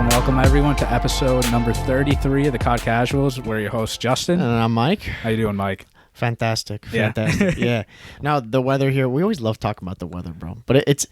Welcome everyone to episode number 33 of the COD Casuals. We're your host Justin. And I'm Mike. How you doing, Mike? Fantastic. Yeah. Now the weather here, we always love talking about the weather, bro. But it's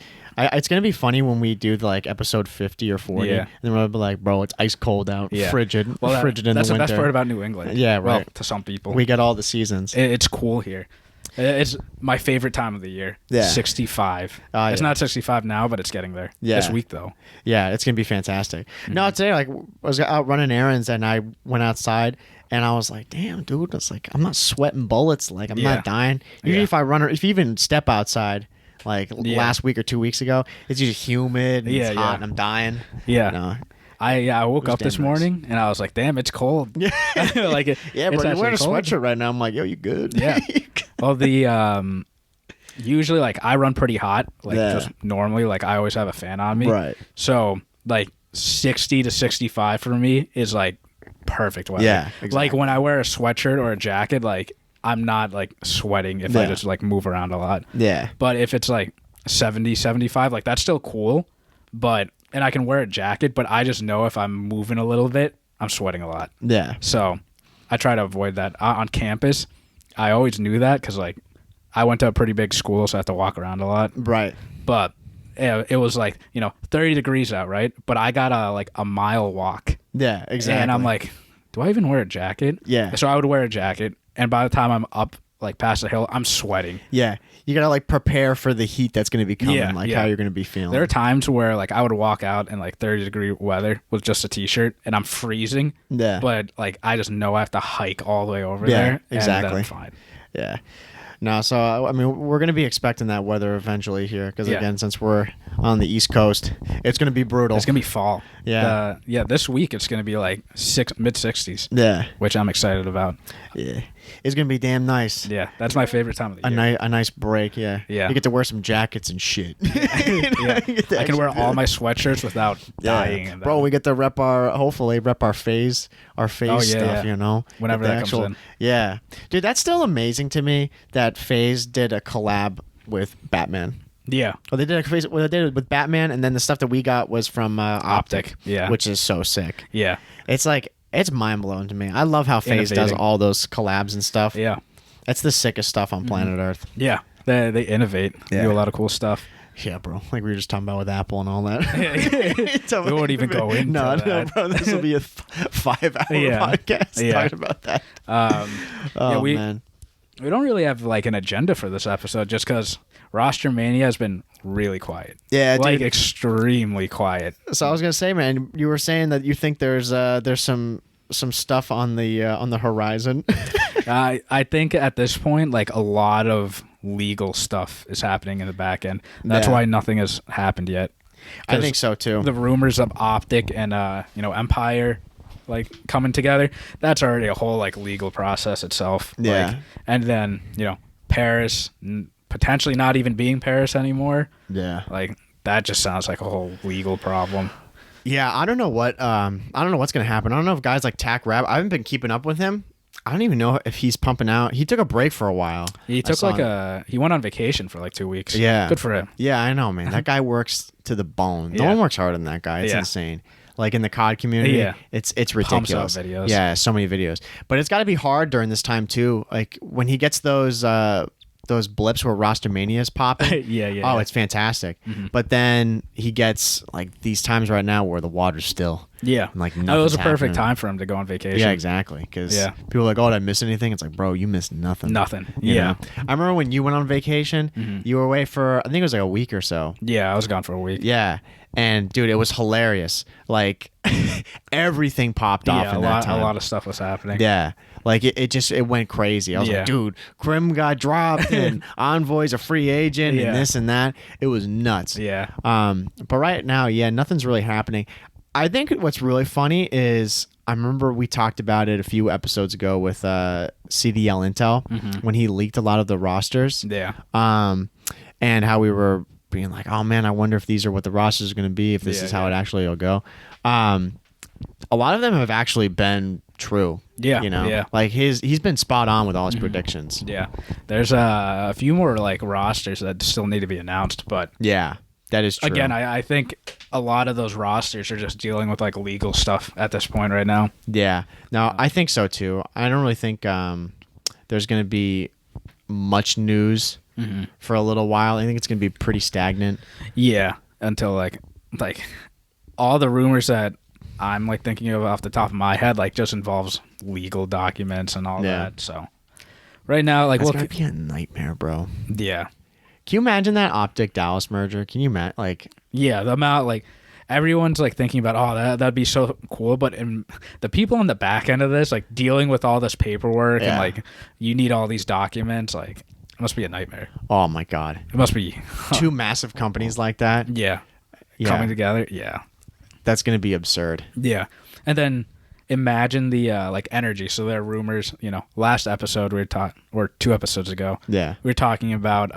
gonna be funny when we do like episode 50 or 40, and then we'll be like, bro, it's ice cold out, frigid in the winter. That's the best part about New England. Yeah, right. Well, to some people, we get all the seasons. It's cool here. It's my favorite time of the year. Yeah. 65. It's not 65 now, but it's getting there. Yeah. This week, though. Yeah, it's going to be fantastic. Mm-hmm. No, today, like, I was out running errands, and I went outside, and I was like, damn, dude, it's like, I'm not sweating bullets. Like, I'm not dying. Usually if you even step outside, like last week or 2 weeks ago, it's just humid, and it's hot, and I'm dying. Yeah. No. I woke up this morning and I was like, damn, it's cold. Yeah. Like yeah, bro, you're wearing a sweatshirt right now. I'm like, yo, you good? Yeah. Well, usually like I run pretty hot, like just normally, like I always have a fan on me. Right. So like 60 to 65 for me is like perfect weather. Yeah. Exactly. Like when I wear a sweatshirt or a jacket, like I'm not like sweating if I just like move around a lot. Yeah. But if it's like 70, 75, like that's still cool. And I can wear a jacket, but I just know if I'm moving a little bit, I'm sweating a lot. Yeah. So I try to avoid that. On campus, I always knew that because, like, I went to a pretty big school, so I have to walk around a lot. Right. But it was, like, 30 degrees out, right? But I got a mile walk. Yeah, exactly. And I'm like, do I even wear a jacket? Yeah. So I would wear a jacket, and by the time I'm up, like, past the hill, I'm sweating. Yeah. You gotta like prepare for the heat that's gonna be coming, how you're gonna be feeling. There are times where like I would walk out in like 30-degree weather with just a t-shirt and I'm freezing. Yeah. But like I just know I have to hike all the way over there. Exactly. And then I'm fine. Yeah. No, so I mean, we're gonna be expecting that weather eventually here because again, since we're on the East Coast, it's gonna be brutal. It's gonna be fall. Yeah. This week it's gonna be like mid-60s. Yeah. Which I'm excited about. Yeah. It's gonna be damn nice. Yeah, that's my favorite time of the year. A nice break. Yeah. Yeah. You get to wear some jackets and shit. I can wear all my sweatshirts without dying. Bro, we get to hopefully rep our phase stuff. Yeah. Whenever that comes in. Yeah, dude, that's still amazing to me that FaZe did a collab with Batman. Yeah. Well, they did they did it with Batman, and then the stuff that we got was from Optic. Yeah. Which is so sick. Yeah. It's like, it's mind-blowing to me. I love how FaZe does all those collabs and stuff. Yeah. It's the sickest stuff on planet Earth. Yeah. They innovate. Yeah. Do a lot of cool stuff. Yeah, bro. Like we were just talking about with Apple and all that. We won't even go into that. No, bro. This will be a 5-hour podcast talking about that. Man. We don't really have like an agenda for this episode just because Rostermania has been really quiet. Yeah, like dude. Extremely quiet. So I was gonna say, man, you were saying that you think there's some stuff on the horizon. I think at this point, like a lot of legal stuff is happening in the back end. That's why nothing has happened yet. I think so too. The rumors of Optic and Empire like coming together, that's already a whole like legal process itself. Yeah. Like, and then Paris potentially not even being Paris anymore. Yeah. Like that just sounds like a whole legal problem. Yeah, I don't know what's gonna happen. I don't know if guys like Tack Rab. I haven't been keeping up with him. I don't even know if he's pumping out. He took a break for a while. He went on vacation for like 2 weeks. Yeah. Good for him. Yeah, I know, man. That guy works to the bone. No one works harder than that guy. It's insane. Like in the COD community, it's ridiculous. Pumps out videos. Yeah, so many videos. But it's got to be hard during this time too. Like when he gets those blips where Rostermania is popping. Oh, it's fantastic. Mm-hmm. But then he gets like these times right now where the water's still. Yeah. Like it was a perfect time for him to go on vacation. Yeah, exactly. Because people are like, oh, did I miss anything? It's like, bro, you missed nothing. Nothing. You know? I remember when you went on vacation, you were away for, I think it was like a week or so. Yeah, I was gone for a week. Yeah. And dude, it was hilarious. Like everything popped off in that time. A lot of stuff was happening. Yeah. Like it went crazy. I was like, dude, Krim got dropped and Envoy's a free agent and this and that. It was nuts. Yeah. But right now, nothing's really happening. I think what's really funny is I remember we talked about it a few episodes ago with CDL Intel when he leaked a lot of the rosters. Yeah. And how we were being like, oh man, I wonder if these are what the rosters are going to be, if this is how it actually will go. A lot of them have actually been true. Yeah. Yeah. Like he's been spot on with all his predictions. Yeah. There's a few more like rosters that still need to be announced, but yeah. That is true. Again, I think a lot of those rosters are just dealing with like legal stuff at this point right now. Yeah. No, I think so too. I don't really think there's going to be much news for a little while. I think it's going to be pretty stagnant. Yeah, until like all the rumors that I'm like thinking of off the top of my head like just involves legal documents and all that. So right now, like, it's gonna be a nightmare, bro. Yeah. Can you imagine that Optic Dallas merger? Can you imagine, like? Yeah, the amount, like, everyone's like thinking about, oh, that'd be so cool, but the people on the back end of this, like, dealing with all this paperwork and like you need all these documents, like, it must be a nightmare. Oh my god, it must be two massive companies like that. Yeah, coming together. Yeah, that's gonna be absurd. Yeah, and then imagine the like energy. So there are rumors. Last episode or 2 episodes ago. Yeah, we were talking about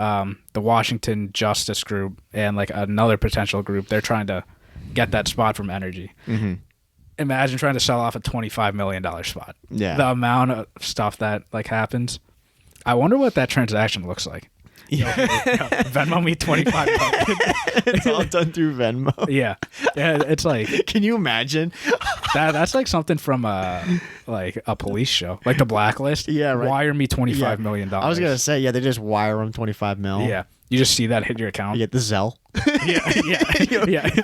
the Washington Justice Group and like another potential group. They're trying to get that spot from energy. Mm-hmm. Imagine trying to sell off a $25 million spot. Yeah, the amount of stuff that like happens. I wonder what that transaction looks like. Yeah. Venmo me $25 million. It's all done through Venmo. Yeah, it's like. Can you imagine? That's like something from like a police show, like The Blacklist. Yeah, right. Wire me $25 million. I was gonna say, they just wire them 25 mil. Yeah, you just see that hit your account. You get the Zelle. Yeah.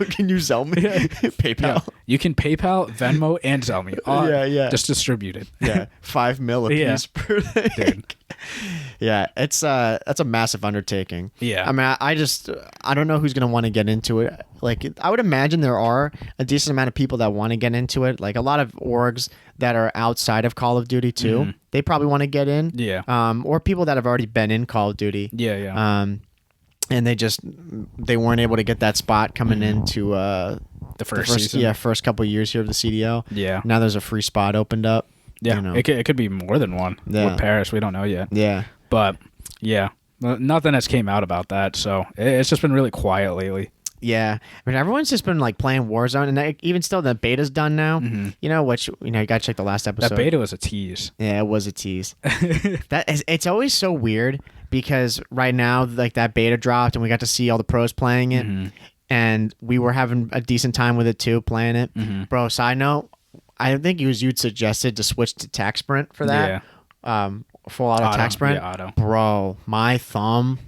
Can you Zelle me? PayPal. Yeah. You can PayPal, Venmo, and Zelle me. Yeah. Just distribute it. Yeah, 5 mil a piece per thing. Dude. Yeah, that's a massive undertaking. Yeah, I mean, I don't know who's gonna want to get into it. Like, I would imagine there are a decent amount of people that want to get into it. Like a lot of orgs that are outside of Call of Duty too. Mm-hmm. They probably want to get in. Yeah. Or people that have already been in Call of Duty. Yeah. And they weren't able to get that spot coming into the first season. Yeah, first couple of years here of the CDL. Yeah. Now there's a free spot opened up. Yeah, it could be more than one. Yeah. With Paris, we don't know yet. Yeah. But, yeah, nothing has came out about that, so it's just been really quiet lately. Yeah. I mean, everyone's just been, like, playing Warzone, and even still, the beta's done now, which, you gotta check the last episode. That beta was a tease. Yeah, it was a tease. It's always so weird, because right now, like, that beta dropped, and we got to see all the pros playing it, and we were having a decent time with it, too, playing it. Bro, side note, I think you'd suggested to switch to Tac Sprint for that. Yeah. Full auto Tac Sprint. Yeah, auto. Bro, my thumb.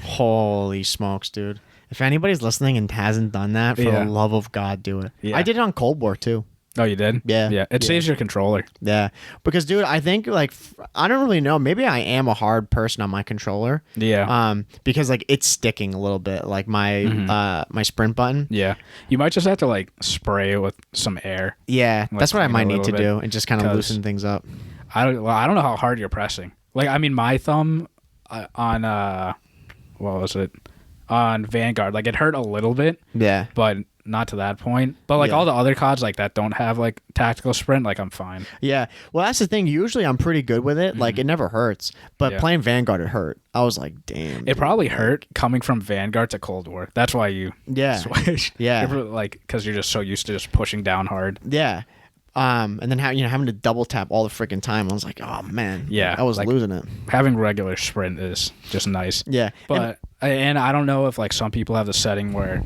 Holy smokes, dude. If anybody's listening and hasn't done that, for the love of God, do it. Yeah. I did it on Cold War, too. Oh, you did? Yeah. Yeah. It saves your controller. Yeah. Because, dude, I think, like, I don't really know. Maybe I am a hard person on my controller. Yeah. Because, like, it's sticking a little bit, like my my sprint button. Yeah. You might just have to, like, spray it with some air. Yeah. Like, that's what I might need to bit. do, and just kind of loosen things up. I don't know how hard you're pressing. Like, I mean, my thumb on what was it? On Vanguard, like, it hurt a little bit. Yeah. But not to that point. But, like, all the other CODs, like, that don't have, like, tactical sprint, like, I'm fine. Yeah. Well, that's the thing. Usually I'm pretty good with it. Like, it never hurts. But playing Vanguard, it hurt. I was like, damn. It probably hurt coming from Vanguard to Cold War. That's why you switched. Yeah. Like, because you're just so used to just pushing down hard. Yeah. And then having to double tap all the freaking time. I was like, oh, man. Yeah. I was like, losing it. Having regular sprint is just nice. Yeah. But and I don't know if, like, some people have the setting where,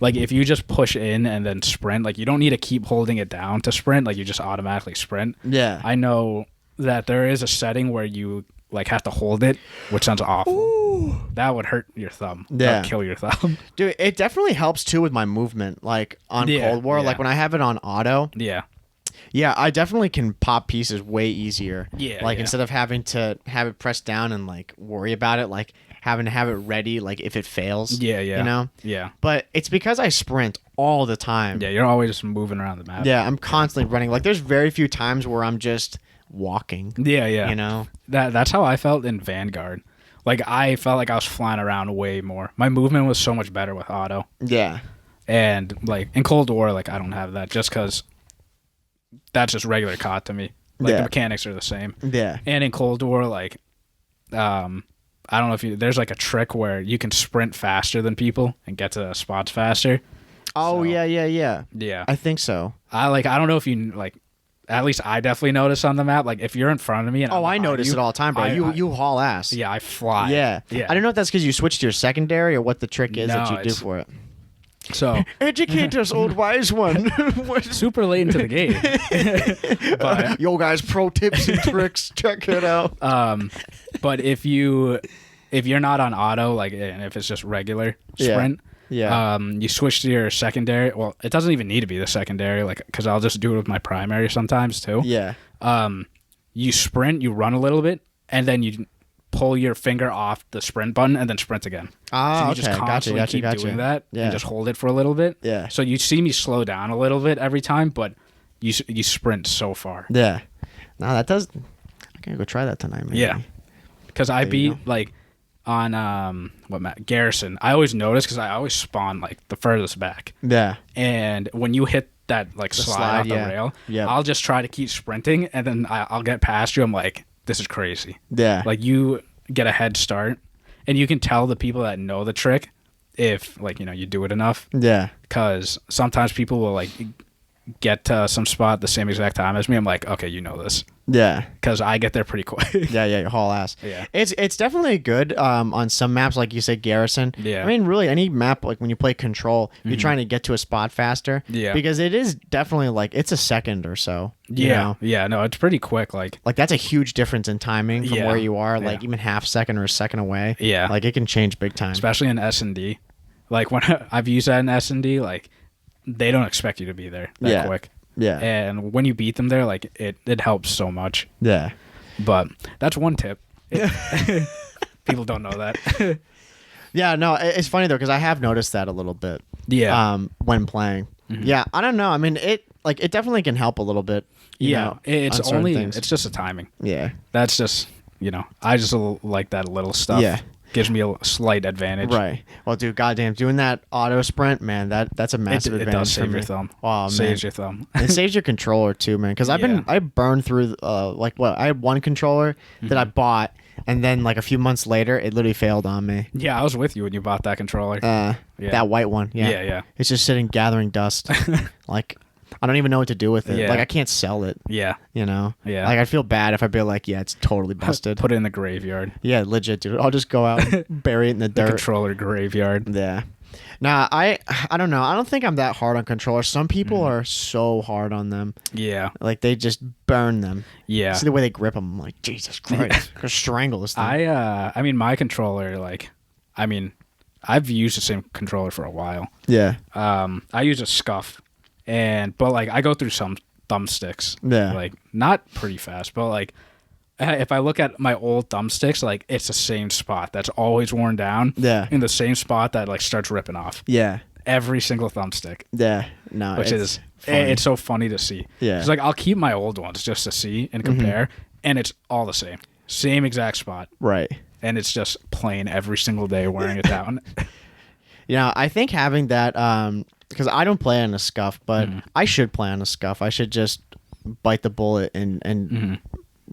like, if you just push in and then sprint, like, you don't need to keep holding it down to sprint. Like, you just automatically sprint. Yeah. I know that there is a setting where you, like, have to hold it, which sounds awful. Ooh. That would hurt your thumb. Yeah. That would kill your thumb. Dude, it definitely helps, too, with my movement. Like, on Cold War, like, when I have it on auto. Yeah. Yeah, I definitely can pop pieces way easier. Yeah. Like, instead of having to have it pressed down and, like, worry about it, like, having to have it ready, like, if it fails. Yeah. You know? Yeah. But it's because I sprint all the time. Yeah, you're always just moving around the map. Yeah, I'm constantly running. Like, there's very few times where I'm just walking. Yeah. You know? That's how I felt in Vanguard. Like, I felt like I was flying around way more. My movement was so much better with auto. Yeah. And, like, in Cold War, like, I don't have that just because that's just regular COD to me. Like, the mechanics are the same. Yeah. And in Cold War, like, I don't know if there's, like, a trick where you can sprint faster than people and get to spots faster. Oh, so, yeah. Yeah. I think so. I don't know if you, like, at least I definitely notice on the map. Like if you're in front of me, and I notice it all the time, bro. You haul ass. Yeah, I fly. Yeah. I don't know if that's because you switched to your secondary or what the trick is that you do for it. So educate us, old wise one. Super late into the game. But, yo, guys, pro tips and tricks. Check it out. But if you're not on auto, like, and if it's just regular sprint. Yeah. You switch to your secondary. Well, it doesn't even need to be the secondary, like, because I'll just do it with my primary sometimes too. Yeah. You sprint, you run a little bit, and then you pull your finger off the sprint button and then sprint again. So you just constantly keep doing that and just hold it for a little bit. Yeah. So you see me slow down a little bit every time, but you sprint so far. Yeah. No, that does. I can go try that tonight, maybe. Yeah. Because I beat like on Garrison. I always notice because I always spawn like the furthest back. Yeah. And when you hit that like slide off the rail, I'll just try to keep sprinting, and then I'll get past you. I'm like, this is crazy. Yeah. Like you get a head start, and you can tell the people that know the trick if like you do it enough. Yeah. Because sometimes people will like get to some spot the same exact time as me. I'm like, okay, you know this. Yeah. Because I get there pretty quick. Yeah, you haul ass. Yeah. It's definitely good on some maps, like you said, Garrison. Yeah. I mean, really, any map, like when you play Control, you're trying to get to a spot faster. Yeah. Because it is definitely like, it's a second or so. Yeah. You know? Yeah, no, it's pretty quick. Like that's a huge difference in timing from where you are, like yeah. even half second or a second away. Yeah. Like it can change big time. Especially in S&D. Like when I've used that in S&D, like they don't expect you to be there that quick. Yeah. And when you beat them there, like it helps so much. Yeah. But that's one tip. People don't know that. Yeah, no, it's funny though, because I have noticed that a little bit. Yeah. When playing. Mm-hmm. Yeah, I don't know. I mean, it definitely can help a little bit. You know, it's just the timing. Yeah. That's just, I just like that little stuff. Yeah. Gives me a slight advantage. Right. Well, dude, goddamn, doing that auto sprint, man, that's a massive advantage. It does save your thumb. Oh, man. Saves your thumb. It saves your controller too, man. Because I burned through I had one controller that I bought, and then like a few months later, it literally failed on me. Yeah, I was with you when you bought that controller. That white one. Yeah. Yeah. It's just sitting gathering dust. Like, I don't even know what to do with it. Yeah. Like, I can't sell it. Yeah. Yeah. Like, I'd feel bad if I'd be like, yeah, it's totally busted. Put it in the graveyard. Yeah, legit, dude. I'll just go out and bury it in the dirt. The controller graveyard. Yeah. Nah, I don't know. I don't think I'm that hard on controllers. Some people are so hard on them. Yeah. Like, they just burn them. Yeah. See the way they grip them. I'm like, Jesus Christ. I could strangle this thing. I mean, my controller, I've used the same controller for a while. Yeah. I use a Scuff. But like I go through some thumbsticks. Yeah. Like not pretty fast, but like if I look at my old thumbsticks, like it's the same spot that's always worn down. Yeah. In the same spot that like starts ripping off. Yeah. Every single thumbstick. Yeah. No. Which is funny. It's so funny to see. Yeah. It's like I'll keep my old ones just to see and compare, and it's all the same. Same exact spot. Right. And it's just plain every single day wearing it down. I think having that because I don't play on a Scuff, but I should play on a Scuff. I should just bite the bullet and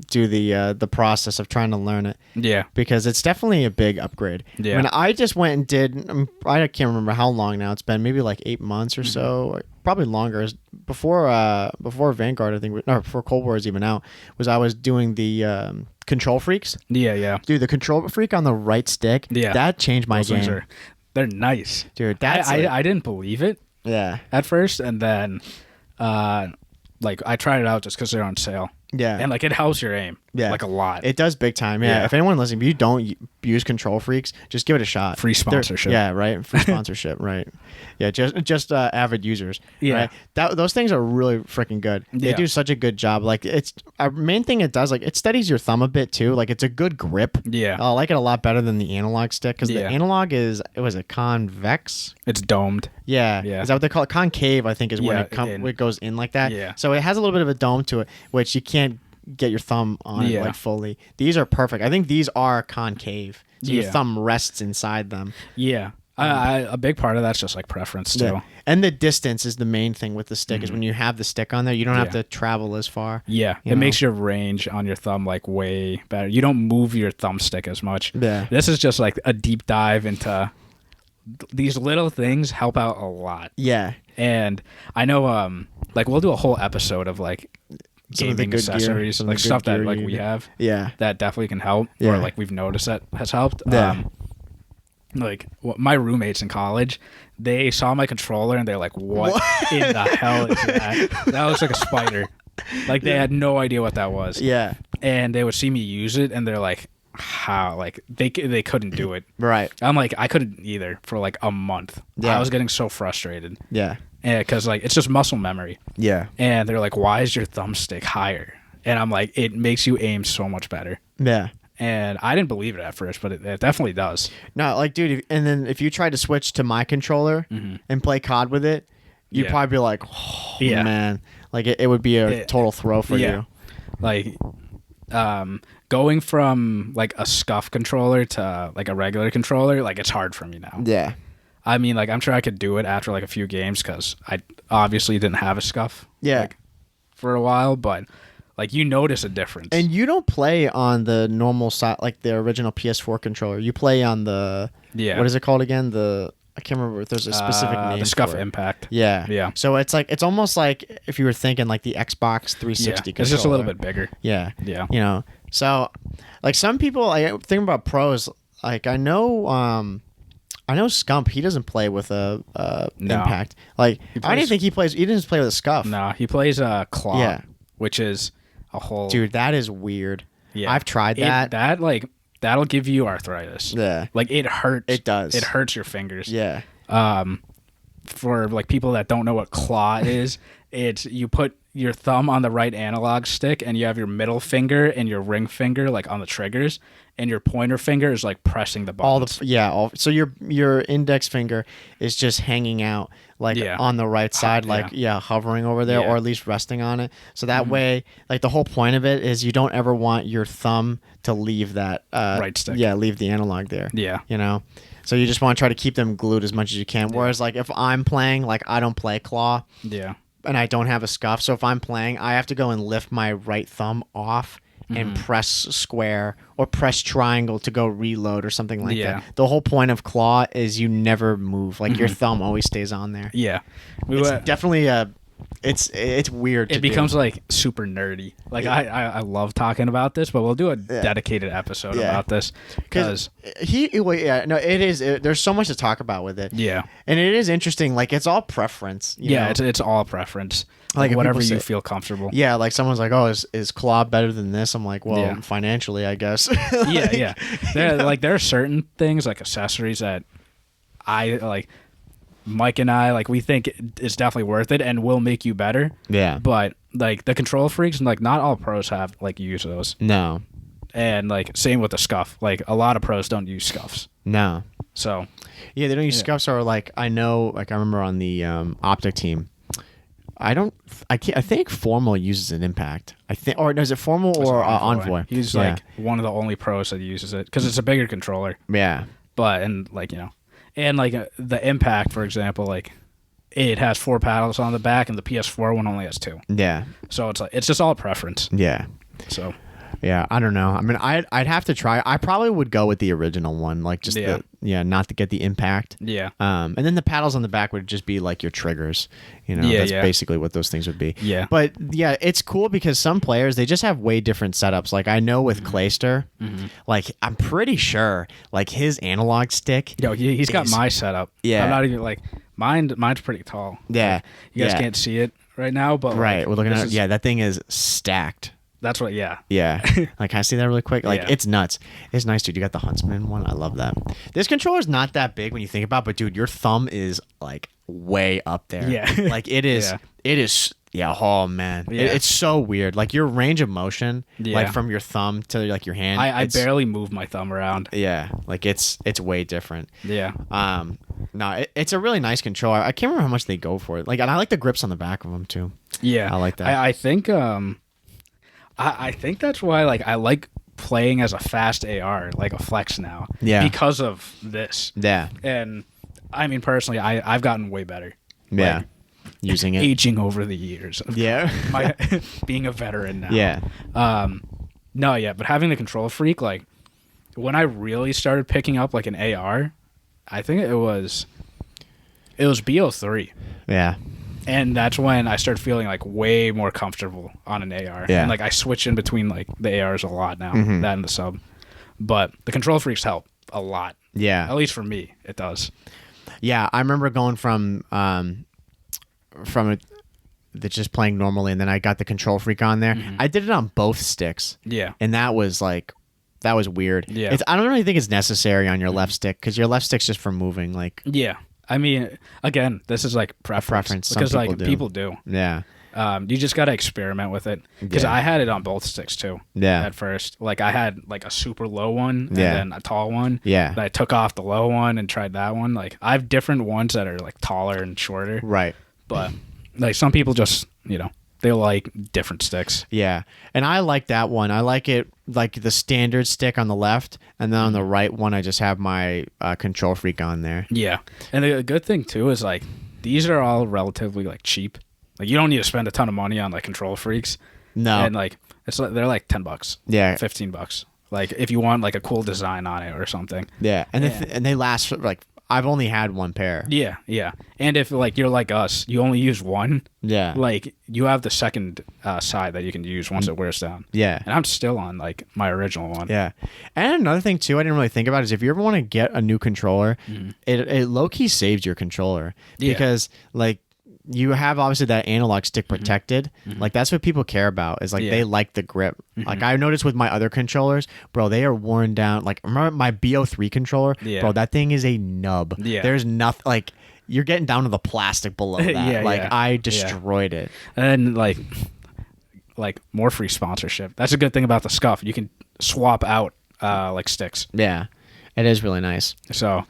do the process of trying to learn it. Yeah. Because it's definitely a big upgrade. Yeah. I mean, I just went and did, I can't remember how long now it's been, maybe like 8 months or so, probably longer. Before Vanguard, I think, or before Cold War is even out, I was doing the Control Freaks. Yeah. Dude, the Control Freak on the right stick, that changed my game. They're nice. Dude, I didn't believe it. Yeah. At first, and then like I tried it out just because they're on sale. Yeah. And like it helps your aim. Yeah. Like a lot. It does big time. Yeah. If anyone listening, if you don't use Control Freaks, just give it a shot. Free sponsorship. Yeah, right. Free sponsorship, right. Yeah, just avid users. Yeah. Right? Those things are really freaking good. They do such a good job. Like it's our main thing it does, like it steadies your thumb a bit too. Like it's a good grip. Yeah. I like it a lot better than the analog stick because the analog it was a convex. It's domed. Yeah. Is that what they call it? Concave, I think, is when it goes in like that. Yeah. So it has a little bit of a dome to it, which you can't get your thumb on it like fully. These are perfect. I think these are concave. So your thumb rests inside them. Yeah. A big part of that's just like preference too. Yeah. And the distance is the main thing with the stick is when you have the stick on there, you don't have to travel as far. Yeah. It makes your range on your thumb like way better. You don't move your thumbstick as much. Yeah. This is just like a deep dive into these little things help out a lot. Yeah. And I know like we'll do a whole episode of like gaming accessories, like stuff that like we have. Yeah. That definitely can help. Yeah. Or like we've noticed that has helped. Yeah. Like my roommates in college, they saw my controller and they're like, what in the hell is that? That looks like a spider. Like they had no idea what that was. Yeah. And they would see me use it and they're like, how? Like they couldn't do it. Right. I'm like, I couldn't either for like a month. Yeah. I was getting so frustrated. Yeah. Because like it's just muscle memory. Yeah. And they're like, why is your thumbstick higher? And I'm like, it makes you aim so much better. Yeah. And I didn't believe it at first, but it definitely does. No, like, dude, and then if you tried to switch to my controller and play COD with it, you'd probably be like, oh, man. Like, it would be a total throw for you. Like, going from, like, a scuff controller to, like, a regular controller, like, it's hard for me now. Yeah. I mean, like, I'm sure I could do it after, like, a few games because I obviously didn't have a scuff. Yeah. Like, for a while, but... Like, you notice a difference. And you don't play on the normal side, like the original PS4 controller. You play on the... Yeah. What is it called again? I can't remember if there's a specific name. The Scuff for it. Impact. Yeah. Yeah. So it's like, it's almost like if you were thinking like the Xbox 360 controller. It's just a little bit bigger. Yeah. Yeah. You know, so like some people, I think about pros, like I know Scump, he doesn't play with a Impact. Like, I didn't think he doesn't play with a Scuff. No, he plays a Claw. Yeah. Which is a whole... Dude, that is weird. Yeah. I've tried that. That'll give you arthritis. Yeah. Like, it hurts. It does. It hurts your fingers. Yeah. For, like, people that don't know what claw is, it's you put your thumb on the right analog stick, and you have your middle finger and your ring finger, like, on the triggers, and your pointer finger is, like, pressing the buttons. So your index finger is just hanging out, like, on the right side, like, hovering over there, or at least resting on it. So that way, like, the whole point of it is you don't ever want your thumb to leave that right stick. Yeah, leave the analog there. Yeah. You know? So you just want to try to keep them glued as much as you can. Whereas, like, if I'm playing, like, I don't play claw. Yeah. And I don't have a scuff. So if I'm playing, I have to go and lift my right thumb off and press square or press triangle to go reload or something like that. The whole point of claw is you never move. Like, your thumb always stays on there. Yeah. It's definitely it's weird. It becomes like super nerdy. Like I love talking about this, but we'll do a dedicated episode about this because it is. There's so much to talk about with it. Yeah, and it is interesting. Like, it's all preference. You know? It's all preference. Like whatever you feel comfortable. Yeah, like someone's like, "Oh, is claw better than this?" I'm like, "Well, financially, I guess." Yeah. There are certain things like accessories that I like. Mike and I, like, we think it's definitely worth it and will make you better. Yeah. But, like, the control freaks, like, not all pros have, like, use those. No. And, like, same with the scuff. Like, a lot of pros don't use scuffs. No. So. Yeah, they don't use scuffs, or, like, I know, like, I remember on the Optic team, I think Formal uses an Impact. I think, or is it Formal or Envoy? He's, like, one of the only pros that uses it because it's a bigger controller. Yeah. But, and, like, you know. And, like, the Impact, for example, like, it has 4 paddles on the back, and the PS4 one only has 2. Yeah. So it's like, it's just all preference. Yeah. So. Yeah, I don't know. I mean, I'd have to try. I probably would go with the original one, like just not to get the Impact. Yeah. And then the paddles on the back would just be like your triggers. You know, that's basically what those things would be. Yeah. But yeah, it's cool because some players, they just have way different setups. Like I know with Clayster, like I'm pretty sure like his analog stick. Yo, he's got my setup. Yeah. I'm not even like mine's pretty tall. Yeah. Like, you guys can't see it right now, but right, we're looking at it. Yeah, that thing is stacked. That's what, Yeah. Like, can I see that really quick? Like, it's nuts. It's nice, dude. You got the Huntsman one. I love that. This controller's not that big when you think about it, but, dude, your thumb is, like, way up there. Yeah. Like, it is. Oh, man. Yeah. It's so weird. Like, your range of motion, like, from your thumb to, like, your hand. I barely move my thumb around. Yeah. Like, it's way different. Yeah. No, it's a really nice controller. I can't remember how much they go for it. Like, and I like the grips on the back of them, too. Yeah. I like that. I think, I think that's why, like, I like playing as a fast AR, like a flex now. Yeah. Because of this. Yeah. And, I mean, personally, I've gotten way better. Yeah. Like, using it. Aging over the years. Yeah. Being a veteran now. Yeah. No, yeah, but having the control freak, like, when I really started picking up, like, an AR, I think it was BO3. Yeah. And that's when I started feeling like way more comfortable on an AR. Yeah. And like I switch in between like the ARs a lot now, that and the sub. But the control freaks help a lot. Yeah. At least for me, it does. Yeah, I remember going from just playing normally, and then I got the control freak on there. I did it on both sticks. Yeah. And that was weird. Yeah. I don't really think it's necessary on your left stick because your left stick's just for moving. Like, yeah. I mean, again, this is like preference. Because like people do. Yeah. You just got to experiment with it. Because I had it on both sticks too. Yeah. At first. Like I had like a super low one and Yeah. then a tall one. Yeah. Then I took off the low one and tried that one. Like I have different ones that are like taller and shorter. Right. But like some people just, they like different sticks. Yeah. And I like that one. I like it like the standard stick on the left, and then on the right one I just have my control freak on there. Yeah. And the good thing too is like these are all relatively like cheap. Like you don't need to spend a ton of money on like control freaks. No. And like they're like $10. Yeah. $15. Like if you want like a cool design on it or something. Yeah. And and they last for like I've only had one pair. Yeah, yeah. And if like you're like us, you only use one. Yeah. Like you have the second side that you can use once it wears down. Yeah. And I'm still on like my original one. Yeah. And another thing too I didn't really think about is if you ever want to get a new controller, it low-key saves your controller. Yeah. Because like you have obviously that analog stick protected. Like that's what people care about is like they like the grip. Like I noticed with my other controllers, bro, they are worn down. Like remember my BO3 controller? Yeah. Bro, that thing is a nub. Yeah. There's nothing like you're getting down to the plastic below that. Yeah, like yeah. I destroyed it. And like more free sponsorship. That's a good thing about the Scuff. You can swap out like sticks. Yeah. It is really nice. So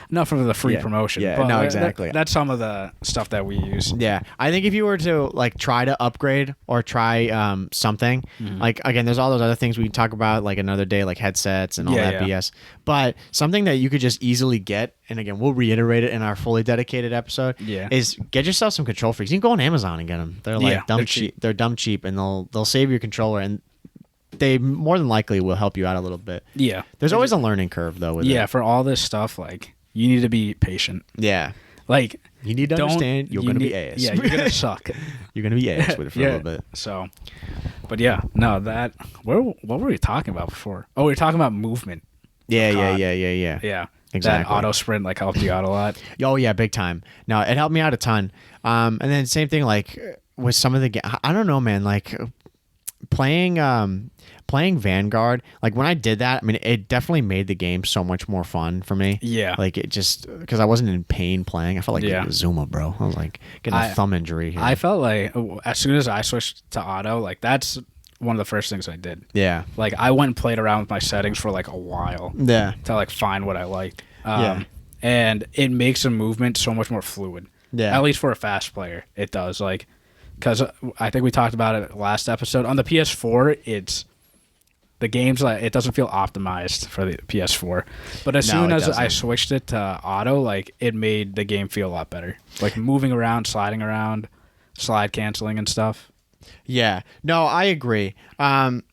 not for the free promotion. Yeah, but no, exactly. That's some of the stuff that we use. Yeah, I think if you were to like try to upgrade or try something, like again, there's all those other things we talk about like another day, like headsets and all that BS. But something that you could just easily get, and again, we'll reiterate it in our fully dedicated episode. Yeah. Is get yourself some control freaks. You can go on Amazon and get them. They're like dumb they're cheap. They're dumb cheap, and they'll save your controller, and they more than likely will help you out a little bit. Yeah. There's always a learning curve though. With it. For all this stuff, like you need to be patient. Yeah. Like you need to understand you're going to be ass. Yeah, you're going to suck. You're going to be ass with it for a little bit. So, but yeah, no, what were we talking about before? Oh, we were talking about movement. Yeah. Yeah. Exactly. That auto sprint like helped you out a lot. Oh yeah, big time. No, it helped me out a ton. And then same thing like with some of the I don't know, man, like playing Vanguard, like when I did that, I mean, it definitely made the game so much more fun for me. Yeah. Like it just, because I wasn't in pain playing. I felt like it was Zuma, bro. I was like getting a thumb injury here. I felt like as soon as I switched to auto, like that's one of the first things I did. Yeah. Like I went and played around with my settings for like a while. Yeah. To like find what I liked. And it makes the movement so much more fluid. Yeah. At least for a fast player, it does. Like, because I think we talked about it last episode. On the PS4, the game's like it doesn't feel optimized for the PS4. But as soon as I switched it to auto, like it made the game feel a lot better. Like moving around, sliding around, slide canceling and stuff. Yeah. No, I agree. And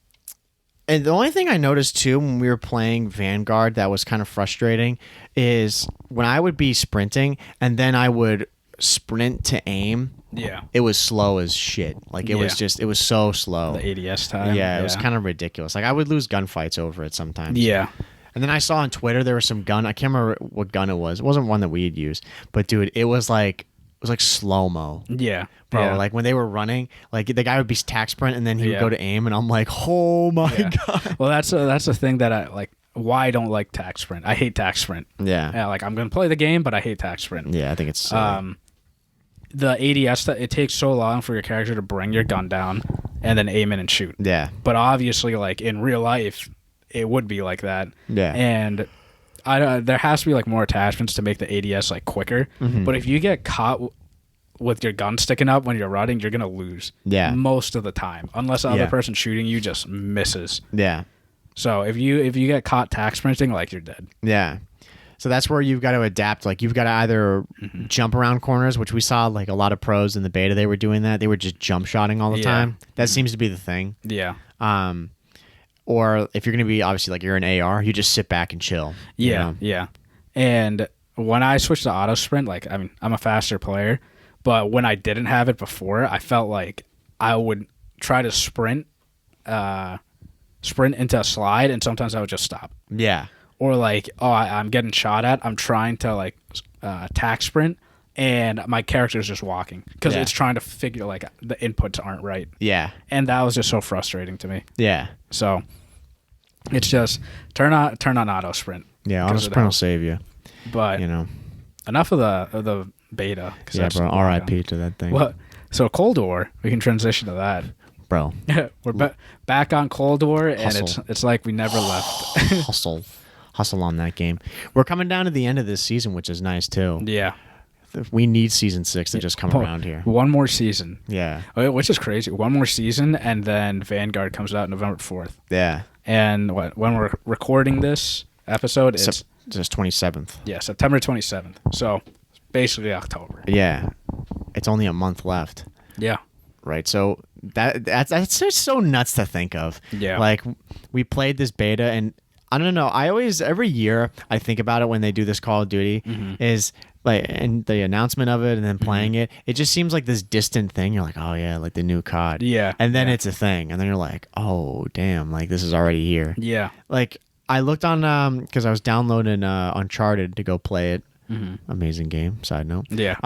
the only thing I noticed too when we were playing Vanguard that was kind of frustrating is when I would be sprinting and then I would sprint to aim. Yeah. It was slow as shit. Like it was so slow. The ADS time. Yeah, it was kind of ridiculous. Like I would lose gunfights over it sometimes. Yeah. And then I saw on Twitter there was some gun. I can't remember what gun it was. It wasn't one that we had used. But dude, it was like slow-mo. Yeah. Bro, yeah. like when they were running, like the guy would be tack sprint and then he would go to aim and I'm like, "Oh my god." Well, that's the thing that I like why I don't like tack sprint. I hate tack sprint. Yeah. Like I'm going to play the game, but I hate tack sprint. Yeah, I think it's the ADS, it takes so long for your character to bring your gun down and then aim in and shoot. Yeah. But obviously, like in real life, it would be like that. Yeah. And there has to be like more attachments to make the ADS like quicker. Mm-hmm. But if you get caught with your gun sticking up when you're running, you're gonna lose. Yeah. Most of the time, unless the other person shooting you just misses. Yeah. So if you get caught tack sprinting, like you're dead. Yeah. So that's where you've got to adapt. Like you've got to either jump around corners, which we saw like a lot of pros in the beta. They were doing that. They were just jump shotting all the time. That seems to be the thing. Yeah. Or if you're going to be obviously like you're an AR, you just sit back and chill. Yeah. Yeah. And when I switched to auto sprint, like I mean, I'm a faster player, But when I didn't have it before, I felt like I would try to sprint into a slide, and sometimes I would just stop. Yeah. Or like, I'm getting shot at. I'm trying to like attack sprint, and my character's just walking because it's trying to figure like the inputs aren't right. Yeah. And that was just so frustrating to me. Yeah. So it's just turn on auto sprint. Yeah, auto sprint will save you. But enough of the beta. Yeah, bro. R.I.P. to that thing. Well, so Cold War, we can transition to that. Bro, we're back on Cold War, Hustle. And it's like we never left. Hustle on that game. We're coming down to the end of this season, which is nice too. Yeah, we need season 6 to just come around here. One more season. Yeah, which is crazy. One more season, and then Vanguard comes out November 4th. Yeah, and when we're recording this episode, it's 27th. Yeah, September 27th. So basically October. Yeah, it's only a month left. Yeah. Right, so that's just so nuts to think of. Yeah, like we played this beta, and I don't know. Every year I think about it when they do this Call of Duty is like, and the announcement of it, and then playing it. It just seems like this distant thing. You're like, oh yeah, like the new COD. Yeah, and then it's a thing, and then you're like, oh damn, like this is already here. Yeah, like I looked on because I was downloading Uncharted to go play it. Amazing game, side note. Yeah.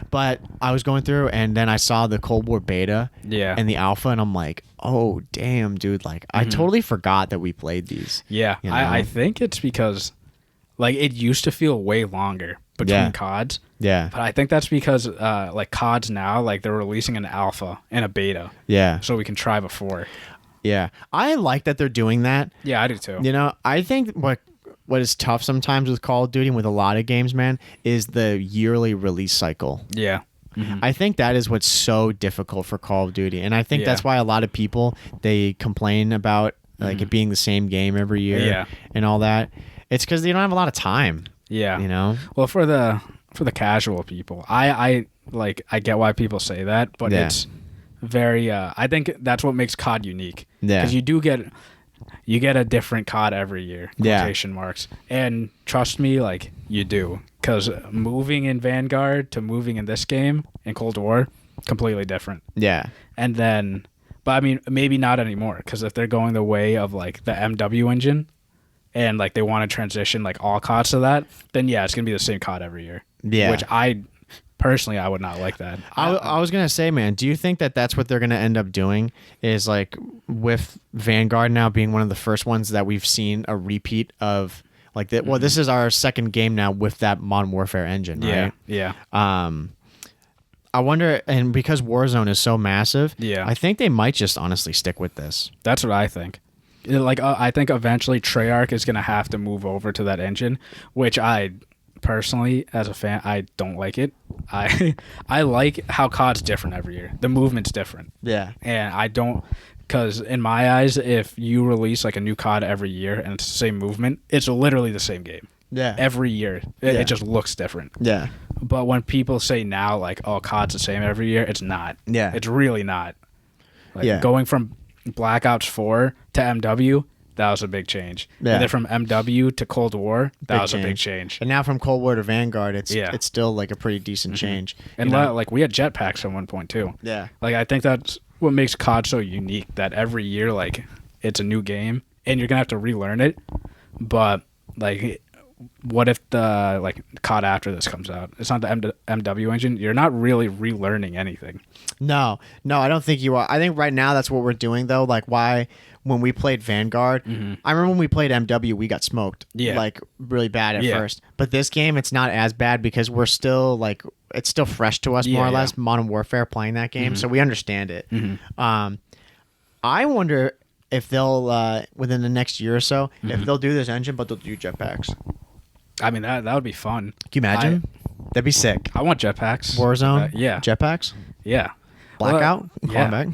But I was going through, and then I saw the Cold War beta and the alpha, and I'm like, oh damn, dude, like I totally forgot that we played these. Yeah. I think it's because like it used to feel way longer between CODs. Yeah. But I think that's because like CODs now, like they're releasing an alpha and a beta. Yeah. So we can try before. Yeah. I like that they're doing that. Yeah, I do too. I think what is tough sometimes with Call of Duty and with a lot of games, man, is the yearly release cycle. Yeah. I think that is what's so difficult for Call of Duty. And I think that's why a lot of people, they complain about like it being the same game every year and all that. It's because they don't have a lot of time. Yeah. Well, for the casual people, I get why people say that, but it's very I think that's what makes COD unique. Yeah. Because you get a different COD every year, quotation marks. And trust me, like, you do. Because moving in Vanguard to moving in this game, in Cold War, completely different. Yeah. And then, but I mean, maybe not anymore. Because if they're going the way of, like, the MW engine, and, like, they want to transition, like, all CODs to that, then, yeah, it's going to be the same COD every year. Yeah. Which personally, I would not like that. I was going to say, man, do you think that that's what they're going to end up doing is like with Vanguard now being one of the first ones that we've seen a repeat of like that? Well, this is our second game now with that Modern Warfare engine, right? Yeah. I wonder, and because Warzone is so massive, I think they might just honestly stick with this. That's what I think. Like, I think eventually Treyarch is going to have to move over to that engine, which I personally, as a fan, I don't like it. I like how COD's different every year. The movement's different. Yeah. And I don't, because in my eyes, if you release like a new COD every year and it's the same movement, it's literally the same game. Yeah. Every year. It just looks different. Yeah. But when people say now, like, oh, COD's the same every year, it's not. Yeah. It's really not. Like, going from Black Ops 4 to MW, that was a big change. Yeah. And then from MW to Cold War, that was a big change. And now from Cold War to Vanguard, it's still like a pretty decent change. And like we had jetpacks at one point too. Yeah. Like I think that's what makes COD so unique, that every year like it's a new game and you're gonna have to relearn it. But like, what if the like COD after this comes out? It's not the MW engine. You're not really relearning anything. No, I don't think you are. I think right now that's what we're doing though. Like why. When we played Vanguard, I remember when we played MW, we got smoked, like really bad at first. But this game, it's not as bad because we're still like it's still fresh to us more or less. Modern Warfare playing that game, so we understand it. I wonder if they'll within the next year or so, if they'll do this engine, but they'll do jetpacks. I mean that would be fun. Can you imagine? That'd be sick. I want jetpacks. Warzone, jetpacks, Blackout, well, back.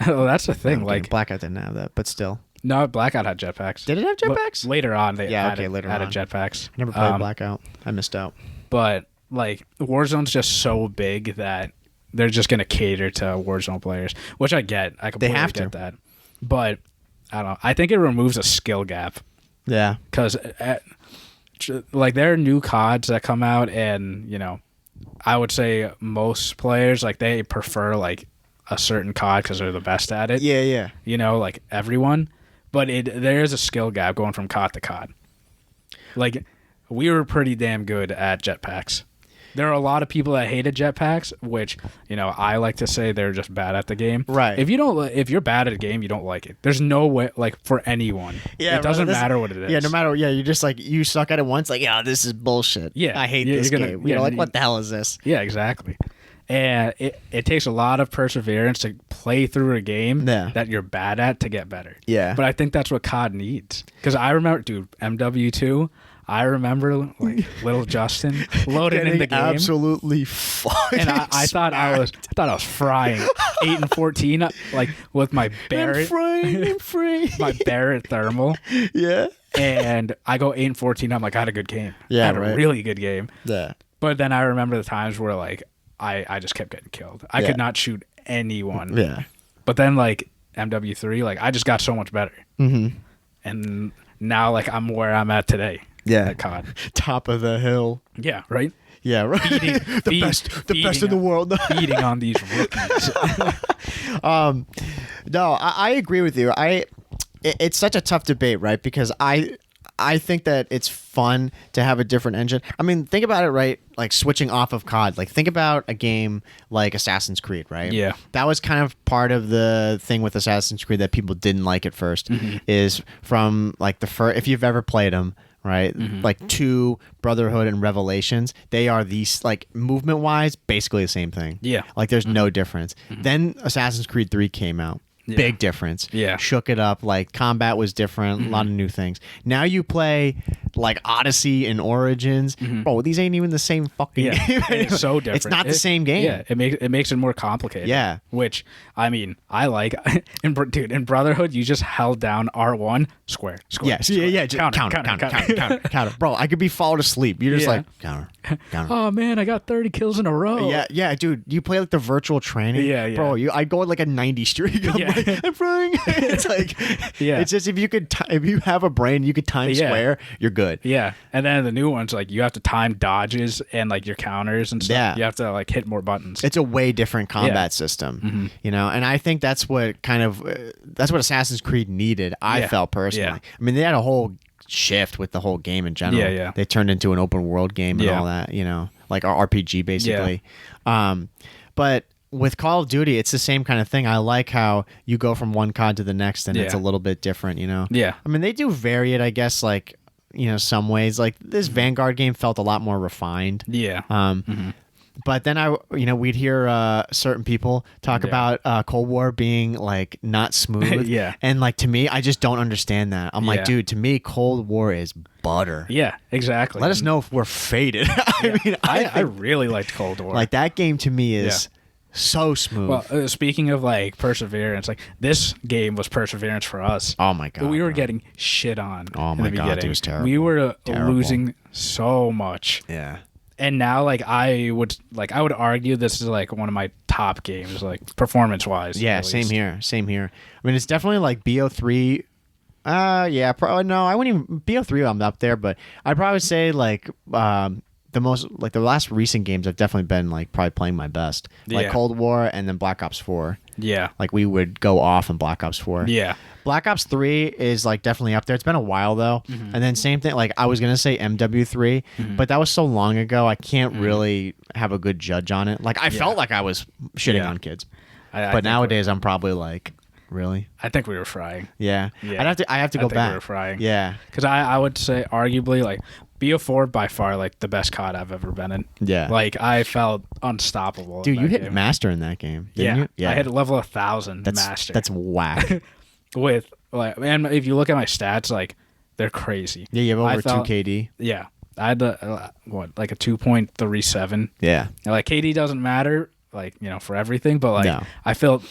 Well, that's the thing. Like Blackout didn't have that, but still. No, Blackout had jetpacks. Did it have jetpacks? Later on, they added on. jetpacks. I never played Blackout. I missed out. But like Warzone's just so big that they're just gonna cater to Warzone players, which I get. I completely get that. But I don't know. I think it removes a skill gap. Yeah. Because like there are new CODs that come out, and I would say most players like they prefer like a certain COD because they're the best at it. Yeah. You know, like everyone. But there is a skill gap going from COD to COD. Like, we were pretty damn good at jetpacks. There are a lot of people that hated jetpacks, which, you know, I like to say they're just bad at the game. Right. If you're bad at a game, you don't like it. There's no way, like, for anyone. Yeah, it doesn't matter what it is. Yeah, no matter. Yeah, you're just like, you suck at it once, like, yeah, this is bullshit. Yeah, I hate this game. You're like, what the hell is this? Yeah, exactly. And it takes a lot of perseverance to play through a game that you're bad at to get better. Yeah. But I think that's what COD needs. Because I remember, dude, MW2, I remember like little Justin loading in the game. Absolutely fucking and I thought I was frying 8 and 14 like with my Barrett. I'm frying. My Barrett thermal. Yeah. And I go 8 and 14. I'm like, I had a good game. Yeah, I had a really good game. Yeah. But then I remember the times where like I just kept getting killed. I could not shoot anyone. Yeah. But then like MW3, like I just got so much better. Mm-hmm. And now like I'm where I'm at today. Yeah. At COD. Top of the hill. Yeah, right? Yeah, right. The best in the world. Feeding on these rookies. No, I agree with you. It's such a tough debate, right? Because I think that it's fun to have a different engine. I mean, think about it, right? Like switching off of COD. Like think about a game like Assassin's Creed, right? Yeah. That was kind of part of the thing with Assassin's Creed that people didn't like at first. Is from like the first, if you've ever played them, right? Like 2, Brotherhood and Revelations, they are these like movement wise basically the same thing. Yeah. Like there's no difference. Then Assassin's Creed 3 came out. Yeah. Big difference. Yeah. Shook it up. Like combat was different. A lot of new things. Now you play like Odyssey and Origins. Bro, these ain't even the same fucking game. It's so different. It's not the same game. Yeah, it makes it more complicated. Yeah. Which, I mean, I like. In Brotherhood, you just held down R1, square. Yes. Square. Yeah. Just counter. Bro, I could be falling asleep. You're just like, counter. Oh, man, I got 30 kills in a row. Yeah, dude. You play like the virtual training. Yeah. Bro, I go on like a 90 streak. I'm frying. It's like, it's just if you have a brain, you could time square, you're good. Yeah. And then the new ones, like you have to time dodges and like your counters and stuff. Yeah. You have to like hit more buttons. It's a way different combat system, you know, and I think that's what kind of, that's what Assassin's Creed needed, I felt personally. Yeah. I mean, they had a whole shift with the whole game in general. Yeah. They turned into an open world game and all that, you know, like our RPG basically. But with Call of Duty, it's the same kind of thing. I like how you go from one COD to the next and it's a little bit different, you know? Yeah. I mean, they do vary it, I guess, like, you know, some ways. Like, this Vanguard game felt a lot more refined. Yeah. But then we'd hear certain people talk about Cold War being, like, not smooth. Yeah. And, like, to me, I just don't understand that. I'm like, dude, to me, Cold War is butter. Yeah, exactly. Let us know if we're faded. I really liked Cold War. Like, that game to me is... so smooth. Well, speaking of like perseverance, like this game was perseverance for us. Oh my god, we were getting shit on. Oh my god, it was terrible. We were losing so much. Yeah. And now, like I would argue this is like one of my top games, like performance wise. Yeah, same here. I mean, it's definitely like BO3. Yeah, probably no. I wouldn't even BO3. I'm up there, but I'd probably say like the most, like the last recent games I've definitely been like probably playing my best, like Cold War and then Black Ops 4. Yeah, like we would go off in Black Ops 4. Yeah, Black Ops 3 is like definitely up there. It's been a while though. And then same thing, like I was gonna say MW3, but that was so long ago I can't really have a good judge on it. Like I felt like I was shitting on kids, but nowadays I'm probably like, really? I think we were frying. Yeah. I have to go back. We were frying. Yeah, because I would say arguably like BO4 by far like the best COD I've ever been in. Yeah, like I felt unstoppable. Dude, you hit master in that game, didn't you? Yeah, I hit level 1,000 master. That's whack. With like, and if you look at my stats, like they're crazy. Yeah, you have over 2 KD. Yeah, I had like a 2.37. Yeah, and like KD doesn't matter, like you know, for everything, but like I felt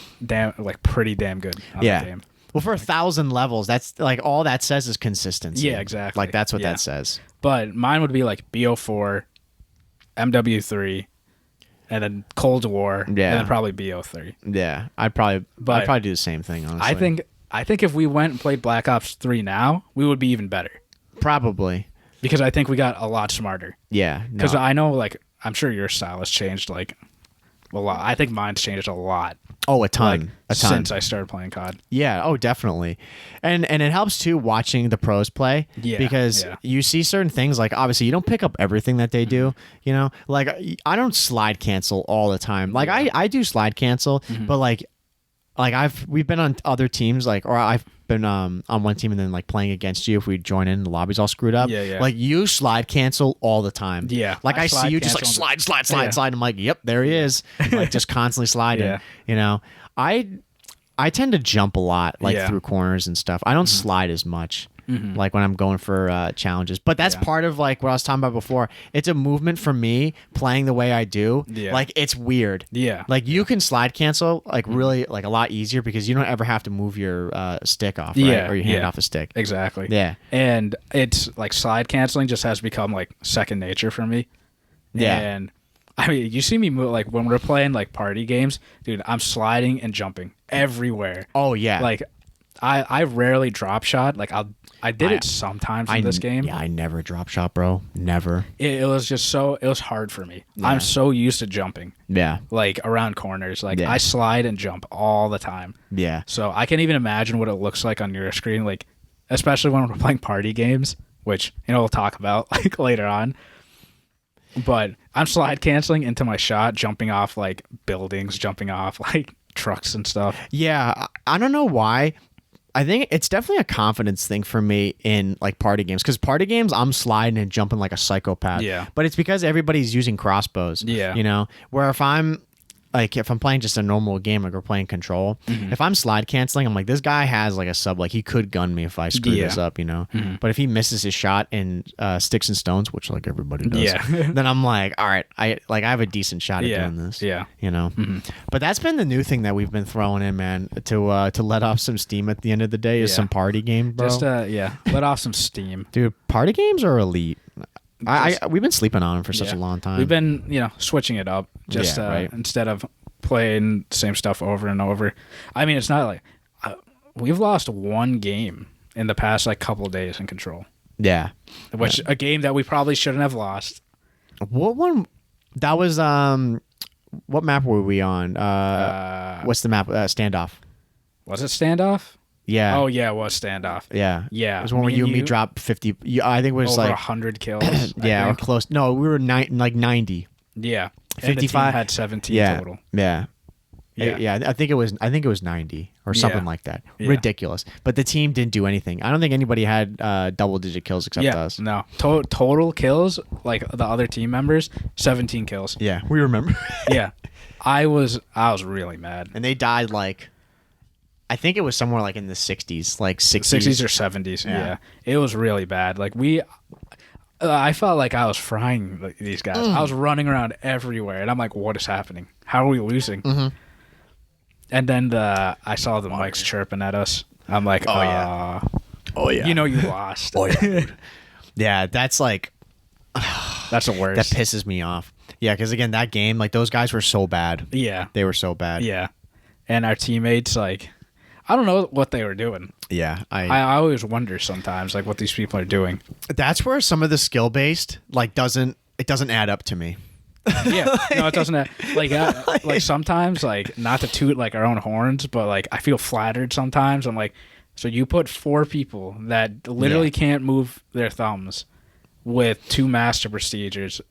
pretty damn good on the game. Well, for 1,000 levels, that's like all that says is consistency. Yeah, exactly. Like that's what that says. But mine would be like BO4, MW3, and then Cold War, and then probably BO3. Yeah, I'd probably do the same thing. Honestly, I think if we went and played Black Ops 3 now, we would be even better. Probably because I think we got a lot smarter. Yeah, because I know like I'm sure your style has changed like a lot. I think mine's changed a lot. Oh, a ton. Like, a ton. Since I started playing COD. Yeah, oh, definitely. And it helps too watching the pros play because you see certain things like obviously you don't pick up everything that they do, you know? Like I don't slide cancel all the time. Like I do slide cancel, but like we've been on other teams or I've been on one team and then like playing against you if we join in the lobby's all screwed up. Yeah. Like you slide cancel all the time. Yeah. Like I see you just like slide. I'm like, yep, there he is. Like just constantly sliding. You know. I tend to jump a lot through corners and stuff. I don't slide as much. Like when I'm going for challenges. But that's part of like what I was talking about before. It's a movement for me playing the way I do. Yeah. Like it's weird. Yeah. Like you can slide cancel like really like a lot easier because you don't ever have to move your stick off, right? Or your hand off the stick. Exactly. Yeah. And it's like slide canceling just has become like second nature for me. Yeah. And I mean, you see me move like when we're playing like party games, dude, I'm sliding and jumping everywhere. Oh yeah. Like I rarely drop shot. Like I did it sometimes in this game. Yeah, I never drop shot, bro. Never. It was just it was hard for me. Yeah. I'm so used to jumping. Yeah. Like around corners. Like I slide and jump all the time. Yeah. So I can't even imagine what it looks like on your screen, like especially when we're playing party games, which we'll talk about like later on. But I'm slide canceling into my shot, jumping off like buildings, jumping off like trucks and stuff. Yeah, I don't know why. I think it's definitely a confidence thing for me in like party games because party games I'm sliding and jumping like a psychopath. Yeah. But it's because everybody's using crossbows. Yeah. You know, where if I'm playing just a normal game, like we're playing Control, if I'm slide canceling, I'm like, this guy has like a sub, like he could gun me if I screw this up, you know? But if he misses his shot in Sticks and Stones, which like everybody does, then I'm like, all right, I have a decent shot at doing this. Yeah. You know? But that's been the new thing that we've been throwing in, man, to let off some steam at the end of the day is some party game, bro. Just let off some steam. Dude, party games are elite. We've been sleeping on them for such a long time. We've been, switching it up just instead of playing the same stuff over and over. I mean, it's not like we've lost one game in the past like couple of days in Control. Yeah, which a game that we probably shouldn't have lost. What one? That was what map were we on? What's the map? Standoff. Was it Standoff? Yeah. Oh yeah, it was Standoff. Yeah. Yeah. It was when you and me dropped 50. I think it was over like 100 kills. Yeah, or close. No, we were like 90. Yeah. 55 had 17 total. Yeah. Yeah. I think it was 90 or something like that. Yeah. Ridiculous. But the team didn't do anything. I don't think anybody had double digit kills except us. No. Total kills, like the other team members, 17 kills. Yeah, we remember. Yeah. I was really mad. And they died like I think it was somewhere like in the 60s, like 60s or 70s. Yeah. It was really bad. Like I felt like I was frying these guys. I was running around everywhere, and I'm like, what is happening? How are we losing? And then I saw the mics chirping at us. I'm like, oh yeah. You know you lost. Yeah, that's like... that's the worst. That pisses me off. Yeah, because again, that game, like those guys were so bad. Yeah. They were so bad. Yeah. And our teammates, like... I don't know what they were doing. Yeah, I always wonder sometimes like what these people are doing. That's where some of the skill based like doesn't add up to me. Yeah, no, it doesn't. Like sometimes like not to toot like our own horns, but like I feel flattered sometimes. I'm like, so you put 4 people that literally can't move their thumbs with 2 master procedures,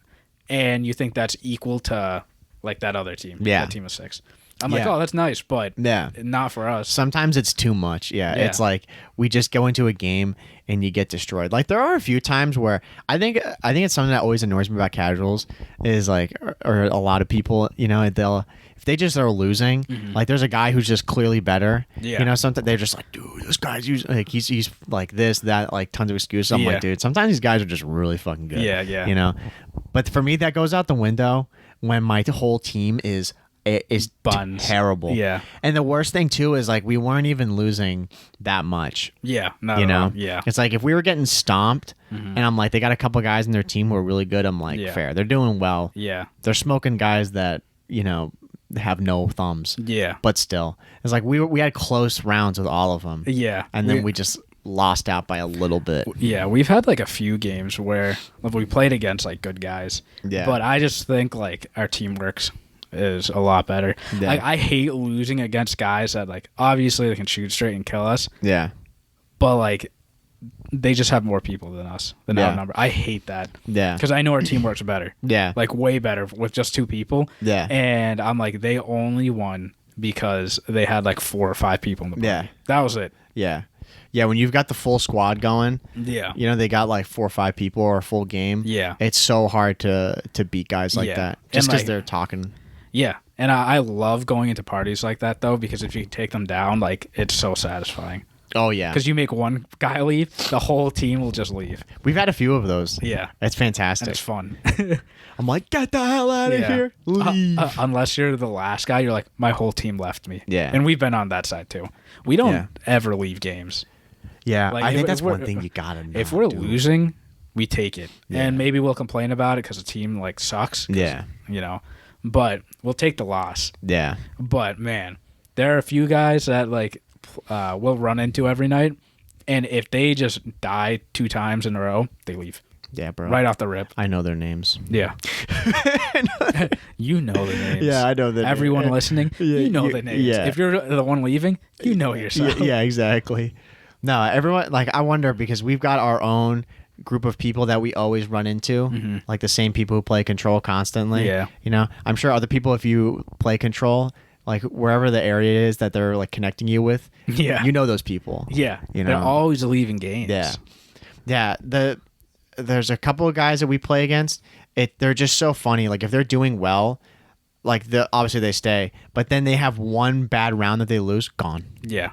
and you think that's equal to like that other team? Yeah, that team of 6. I'm like, oh, that's nice, but not for us. Sometimes it's too much. Yeah, it's like we just go into a game and you get destroyed. Like there are a few times where I think it's something that always annoys me about casuals is like, or a lot of people, if they just are losing, like there's a guy who's just clearly better. Yeah. Sometimes they're just like, dude, this guy's using like he's like this, that, like tons of excuses. I'm like, dude, sometimes these guys are just really fucking good. Yeah. But for me, that goes out the window when my whole team is buns. Terrible. Yeah. And the worst thing too is like we weren't even losing that much. Yeah. No. Yeah. It's like if we were getting stomped and I'm like, they got a couple guys in their team who are really good. I'm like, fair. They're doing well. Yeah. They're smoking guys that, have no thumbs. Yeah. But still. It's like we had close rounds with all of them. Yeah. And then we just lost out by a little bit. Yeah, we've had like a few games where we played against like good guys. Yeah. But I just think like our teamwork is a lot better. Yeah. Like, I hate losing against guys that like obviously they can shoot straight and kill us. Yeah. But like they just have more people than us, than outnumber. I hate that. Yeah. Because I know our teamwork's better. Yeah. Like way better with just 2 people. Yeah. And I'm like, they only won because they had like 4 or 5 people in the party. Yeah. That was it. Yeah. Yeah, when you've got the full squad going, Yeah. you know, they got like 4 or 5 people or a full game. Yeah. It's so hard to beat guys like that just because they're talking. Yeah. And I love going into parties like that, though, because if you take them down, like, it's so satisfying. Oh, yeah. Because you make one guy leave, the whole team will just leave. We've had a few of those. Yeah. It's fantastic. And it's fun. I'm like, get the hell out of here. Leave. Unless you're the last guy, you're like, my whole team left me. Yeah. And we've been on that side, too. We don't ever leave games. Yeah, Like, I think that's one thing you gotta know. If we're losing, we take it. Yeah. And maybe we'll complain about it because the team, like, sucks. Yeah. You know. But we'll take the loss. Yeah. But, man, there are a few guys that, like, we'll run into every night. And if they just die 2 times in a row, they leave. Yeah, bro. Right off the rip. I know their names. Yeah. You know the names. Yeah, I know the Everyone names. Listening, you know the names. Yeah. If you're the one leaving, you know yourself. Yeah, exactly. No, everyone, like, I wonder because we've got our own group of people that we always run into, like the same people who play Control constantly. Yeah. You know, I'm sure other people, if you play Control, like wherever the area is that they're like connecting you with, you know those people. Yeah. You know? They're always leaving games. Yeah. Yeah. There's a couple of guys that we play against. They're just so funny. Like if they're doing well, like obviously they stay, but then they have one bad round that they lose, gone. Yeah.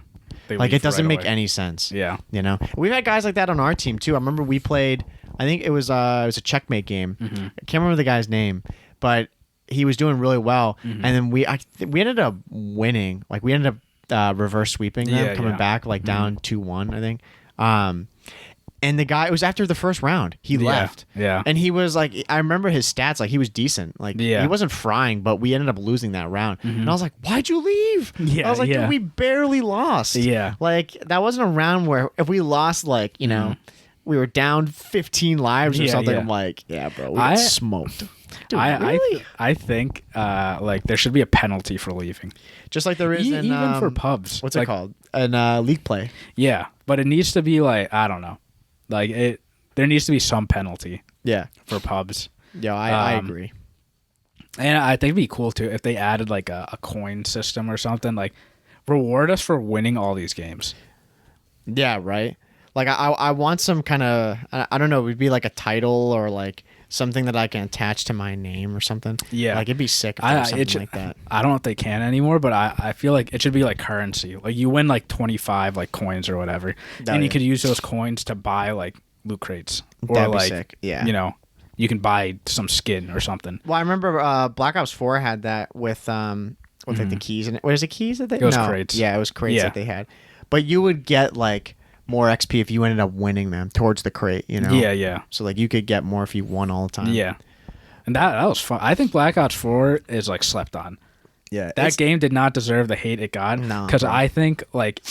Like it doesn't make any sense. Yeah. You know, we've had guys like that on our team too. I remember we played. I think it was a checkmate game. I can't remember the guy's name, but he was doing really well, and then we ended up winning. Like we ended up reverse sweeping them, coming back like down 2-1, I think. And the guy, it was after the first round. He left. Yeah. And he was like, I remember his stats. Like he was decent. Like he wasn't frying, but we ended up losing that round. And I was like, why'd you leave? Yeah. I was like, dude, we barely lost. Yeah. Like that wasn't a round where if we lost, like, you know, we were down 15 lives or something. I'm like, yeah, bro, we got smoked. Dude, really? I think like there should be a penalty for leaving. Just like there is in even for pubs. What's it called? In league play. Yeah. But it needs to be like, I don't know. Like there needs to be some penalty. Yeah. For pubs. Yeah, I agree. And I think it'd be cool too if they added like a coin system or something. Like reward us for winning all these games. Yeah, right. Like I want some kind of, I don't know, it would be like a title or like something that I can attach to my name or something. Yeah. Like it'd be sick if there was something like that. I don't know if they can anymore, but I feel like it should be like currency. Like you win like 25 like coins or whatever. And you could use those coins to buy like loot crates. Or That'd be like, sick. Yeah. You know, you can buy some skin or something. Well, I remember Black Ops 4 had that with like the keys. And was it keys that they? It was crates. Yeah, it was crates that they had. But you would get like more XP if you ended up winning them towards the crate, you know? Yeah, yeah. So like you could get more if you won all the time. Yeah. And that was fun. I think Black Ops 4 is like slept on. Yeah. That game did not deserve the hate it got. No. Because I think like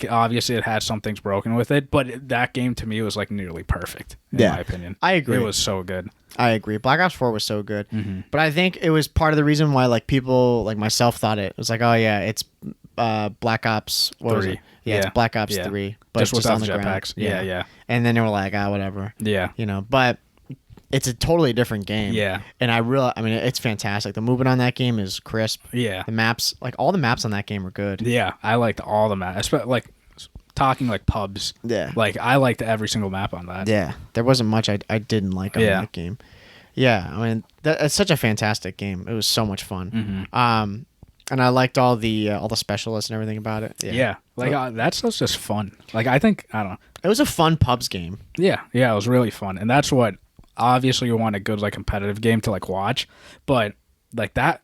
obviously it had some things broken with it, but that game to me was like nearly perfect in my opinion. I agree. It was so good. I agree. Black Ops 4 was so good. But I think it was part of the reason why like people like myself thought it was like, oh yeah, it's Black Ops 3. Yeah, it's Black Ops 3. But just it's without on the jetpacks. ground. Yeah. And then they were like, whatever. Yeah. You know, but it's a totally different game. Yeah. And I mean, it's fantastic. The movement on that game is crisp. Yeah. The maps, like all the maps on that game are good. Yeah. I liked all the maps. Like talking like pubs. Yeah. Like I liked every single map on that. Yeah. There wasn't much I didn't like on that game. Yeah. I mean, it's such a fantastic game. It was so much fun. And I liked all the specialists and everything about it. Yeah. Like that stuff's just fun. Like I think, I don't know. It was a fun pubs game. Yeah. Yeah. It was really fun. And that's what, obviously you want a good like competitive game to like watch, but like that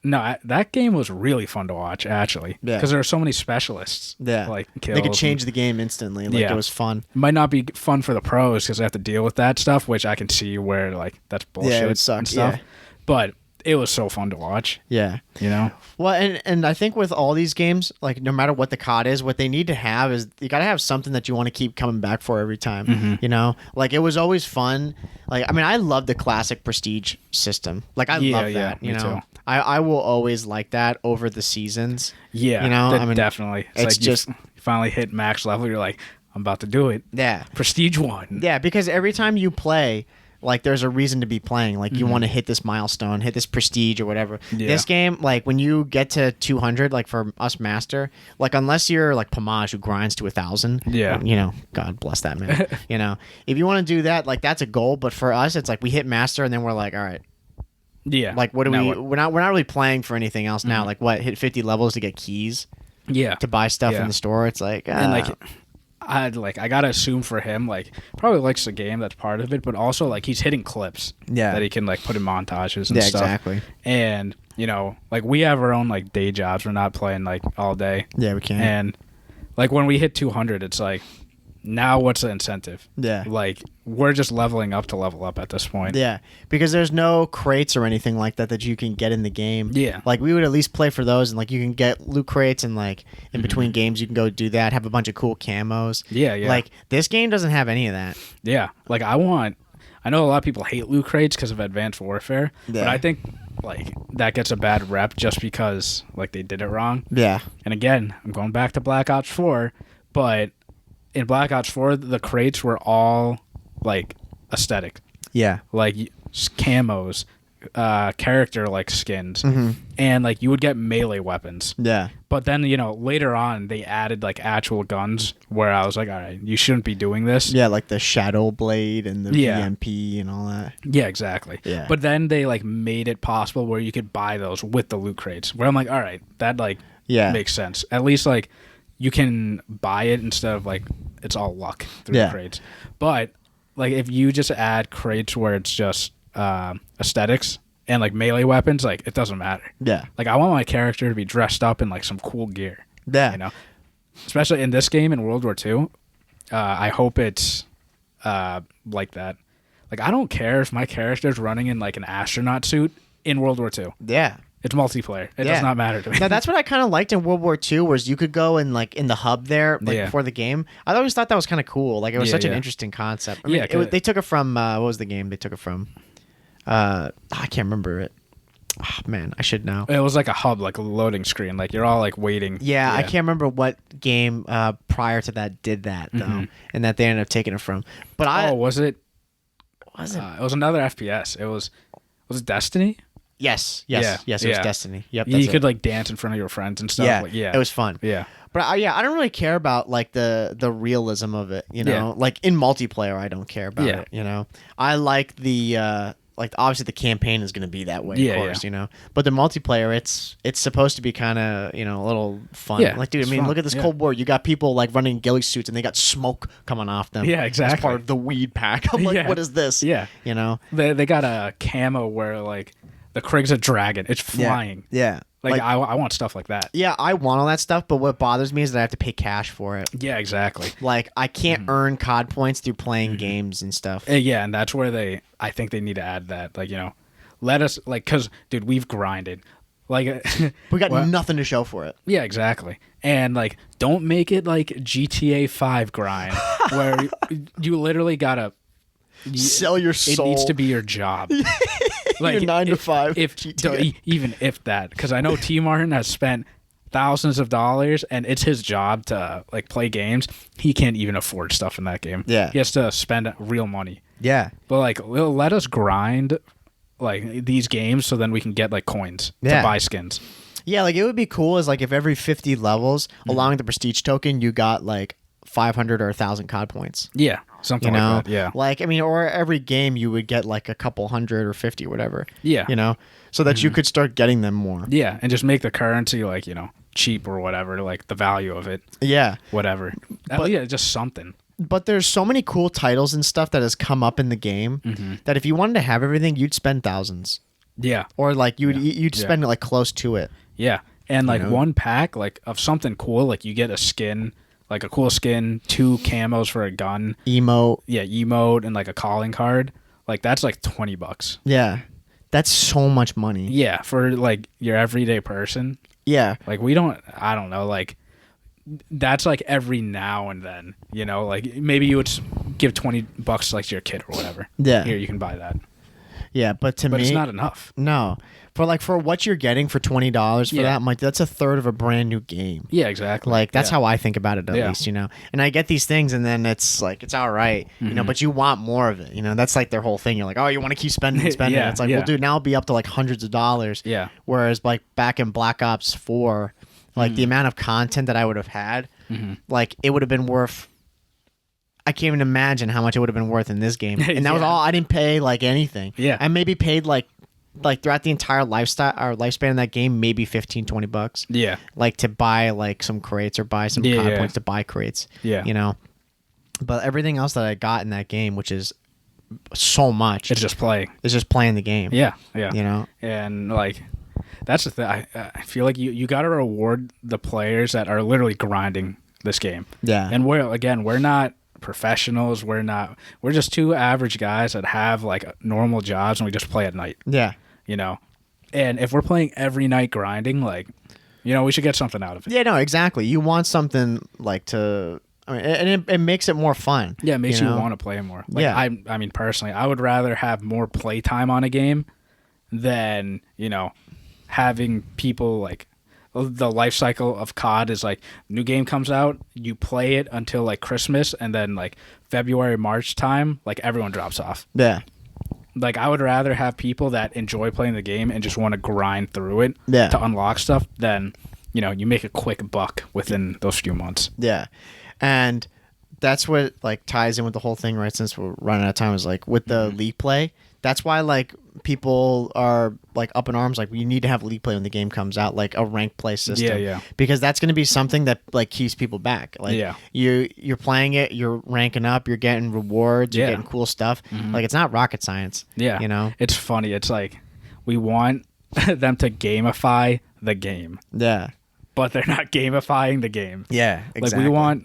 game was really fun to watch actually. Yeah. Because there are so many specialists. Yeah. Like kills they could change the game instantly. Like it was fun. It might not be fun for the pros because they have to deal with that stuff, which I can see where like that's bullshit. Yeah, it would suck. And stuff. Yeah. But it was so fun to watch. Yeah. You know? Well, and I think with all these games, like no matter what the COD is, what they need to have is you got to have something that you want to keep coming back for every time. You know? Like it was always fun. Like I mean, I love the classic prestige system. Like I love that, you know. Too. I will always like that over the seasons. Yeah. You know, I mean, definitely. It's like just you finally hit max level, you're like, I'm about to do it. Yeah. Prestige 1. Yeah, because every time you play, like there's a reason to be playing. Like you want to hit this milestone, hit this prestige or whatever. Yeah. This game, like when you get to 200, like for us master, like unless you're like Pomage who grinds to 1,000, you know, God bless that man. You know, if you want to do that, like that's a goal. But for us, it's like we hit master and then we're like, all right. Yeah. Like what do we? We're not really playing for anything else now. Like what? Hit 50 levels to get keys. Yeah. To buy stuff in the store. It's like and like. I gotta assume for him, like, probably likes the game, that's part of it, but also like he's hitting clips that he can like put in montages and stuff. Exactly. And you know, like we have our own like day jobs. We're not playing like all day. Yeah, we can't. And like when we hit 200, it's like, now what's the incentive? Yeah. Like we're just leveling up to level up at this point. Yeah, because there's no crates or anything like that you can get in the game. Yeah. Like we would at least play for those, and like you can get loot crates, and like in between games you can go do that, have a bunch of cool camos. Yeah, yeah. Like this game doesn't have any of that. Yeah. Like I know a lot of people hate loot crates because of Advanced Warfare, but I think like that gets a bad rep just because like they did it wrong. Yeah. And again, I'm going back to Black Ops 4, but in Black Ops 4, the crates were all like aesthetic. Yeah. Like camos, character like skins, and like you would get melee weapons. Yeah. But then, you know, later on they added like actual guns where I was like, all right, you shouldn't be doing this. Yeah, like the Shadow Blade and the VMP and all that. Yeah, exactly. Yeah. But then they like made it possible where you could buy those with the loot crates. Where I'm like, all right, that like makes sense. At least like you can buy it instead of like it's all luck through the crates. But like if you just add crates where it's just aesthetics and like melee weapons, like it doesn't matter. Yeah. Like I want my character to be dressed up in like some cool gear. Yeah. You know? Especially in this game in World War II. I hope it's like that. Like I don't care if my character's running in like an astronaut suit in World War II. Yeah. It's multiplayer. It does not matter to me. Now that's what I kind of liked in World War II, was you could go and like in the hub there, like before the game. I always thought that was kind of cool. Like it was such an interesting concept. I mean, they took it from what was the game they took it from? I can't remember it. Oh, man, I should know. It was like a hub, like a loading screen. Like you're all like waiting. Yeah, I can't remember what game prior to that did that though, and that they ended up taking it from. But was it? Was it? It was another FPS. Was it Destiny? Yes, it was Destiny. Yep, you could like dance in front of your friends and stuff. Yeah, it was fun. Yeah, but I don't really care about like the realism of it. You know, like in multiplayer, I don't care about it. You know, I like the like obviously the campaign is going to be that way, of course. You know, but the multiplayer, it's supposed to be kind of a little fun. Yeah, like dude, I mean, look at this Cold War. You got people like running ghillie suits and they got smoke coming off them. Yeah, exactly. As part of the weed pack. I'm like, what is this? Yeah, you know, they got a camo where like. The Krieg's a dragon. It's flying. Yeah. Like I want stuff like that. Yeah, I want all that stuff, but what bothers me is that I have to pay cash for it. Yeah, exactly. Like I can't earn COD points through playing games and stuff. Yeah, and that's where I think they need to add that. Like, let us, like, because, dude, we've grinded. Like, we got nothing to show for it. Yeah, exactly. And, like, don't make it like GTA 5 grind, where you literally gotta sell your soul. It needs to be your job. Like your 9 to 5. Even if that, because I know T. Martin has spent thousands of dollars, and it's his job to like play games. He can't even afford stuff in that game. Yeah, he has to spend real money. Yeah, but like, let us grind like these games so then we can get like coins to buy skins. Yeah, like it would be cool as like if every 50 levels along the prestige token you got like 500 or 1,000 COD points. Yeah. Something like that, yeah. Like, I mean, or every game you would get like a couple hundred or 50 or whatever. Yeah. So that you could start getting them more. Yeah, and just make the currency like, cheap or whatever, like the value of it. Yeah. Whatever. Just something. But there's so many cool titles and stuff that has come up in the game that if you wanted to have everything, you'd spend thousands. Yeah. Or like you'd spend like close to it. Yeah. And like one pack like of something cool, like you get a skin. Like a cool skin, 2 camos for a gun. Emote. Yeah, emote and like a calling card. Like that's like $20. Yeah. That's so much money. Yeah, for like your everyday person. Yeah. Like I don't know, like that's like every now and then, you know, like maybe you would give $20 like to your kid or whatever. Yeah. Here, you can buy that. Yeah, but me, it's not enough. No. For what you're getting for $20 for that, I'm like, that's a third of a brand new game. Yeah, exactly. Like, that's how I think about it, at least, you know? And I get these things, and then it's like, it's all right, you know, but you want more of it, you know? That's like their whole thing. You're like, oh, you want to keep spending and spending. It's like, well, dude, now it'll be up to like hundreds of dollars. Yeah. Whereas, like, back in Black Ops 4, like, the amount of content that I would have had, like, it would have been worth... I can't even imagine how much it would have been worth in this game. And that was all. I didn't pay, like, anything. Yeah. I maybe paid, like throughout the entire lifespan of that game, maybe $15-$20. Yeah. Like to buy like some crates or buy some COD points to buy crates. Yeah. You know. But everything else that I got in that game, which is so much, it's just playing. It's just playing the game. Yeah. Yeah. You know. And like, that's the thing. I feel like you got to reward the players that are literally grinding this game. Yeah. And we're not professionals. We're just two average guys that have like normal jobs and we just play at night. Yeah. You know, and if we're playing every night grinding, like, you know, we should get something out of it. Yeah, no, exactly. You want something like to, I mean, and it makes it more fun. Yeah, it makes you want to play more. Like, yeah. I mean, personally, I would rather have more play time on a game than, you know, having people like, the life cycle of COD is like new game comes out, you play it until like Christmas, and then like February, March time, like everyone drops off. Yeah. Like I would rather have people that enjoy playing the game and just want to grind through it to unlock stuff than, you know, you make a quick buck within those few months. Yeah. And that's what like ties in with the whole thing, right? Since we're running out of time, is like with the league play. That's why like people are like up in arms, like we need to have league play when the game comes out, like a ranked play system. Yeah. Because that's going to be something that like keeps people back. Like you're playing it, you're ranking up, you're getting rewards, you're getting cool stuff. Like it's not rocket science. Yeah. You know? It's funny. It's like we want them to gamify the game. Yeah. But they're not gamifying the game. Yeah. Exactly. Like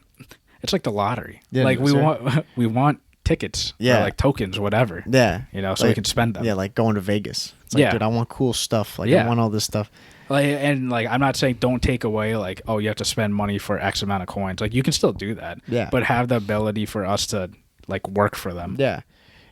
it's like the lottery. Yeah, like we want tickets or like tokens, whatever. Yeah. You know, so we can spend them. Yeah, like going to Vegas. It's like, dude, I want cool stuff. Like I want all this stuff. Like, and like I'm not saying don't take away like, oh, you have to spend money for X amount of coins. Like you can still do that. Yeah. But have the ability for us to like work for them. Yeah.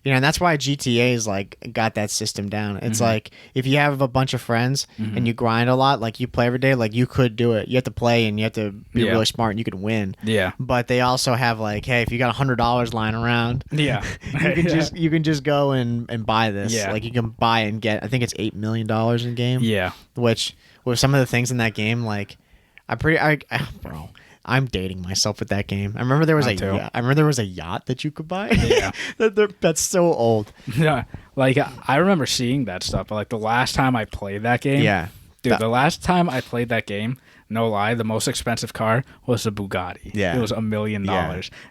You know, and that's why GTA's like got that system down. It's like if you have a bunch of friends and you grind a lot, like you play every day, like you could do it. You have to play and you have to be really smart and you could win. Yeah. But they also have like, hey, if you got $100 lying around, you can just go and buy this. Yeah. Like you can buy and get, I think it's $8 million in game. Yeah. Which with some of the things in that game, like bro. I'm dating myself with that game. I remember there was a yacht that you could buy. Yeah, that's so old. Yeah, like I remember seeing that stuff. But like the last time I played that game, the last time I played that game, no lie, the most expensive car was a Bugatti. Yeah, it was $1 million.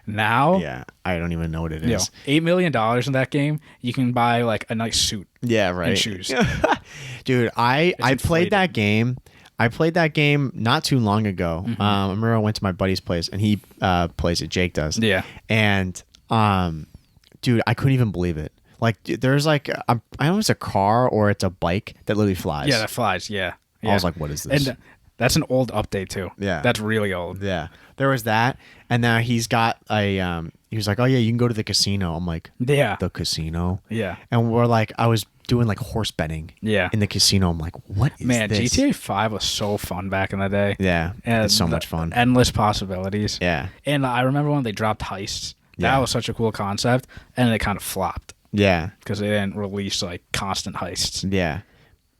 Now, I don't even know what it is. $8 million in that game, you can buy like a nice suit. Yeah, right. And shoes. Dude, I played that game. I played that game not too long ago. I remember I went to my buddy's place and he plays it. Jake does. Yeah. And dude, I couldn't even believe it. Like there's like I don't know if it's a car or it's a bike that literally flies. Yeah, that flies. Yeah. I was like, what is this? And that's an old update too. Yeah. That's really old. Yeah. There was that, and now he's got a he was like, oh yeah, you can go to the casino. I'm like, yeah, the casino. Yeah. And we're like, I was doing like horse betting in the casino. I'm like, what is this? GTA 5 was so fun back in the day. Yeah, and it's so much fun. Endless possibilities. Yeah. And I remember when they dropped heists. That was such a cool concept, and it kind of flopped. Yeah. Because they didn't release like constant heists. Yeah.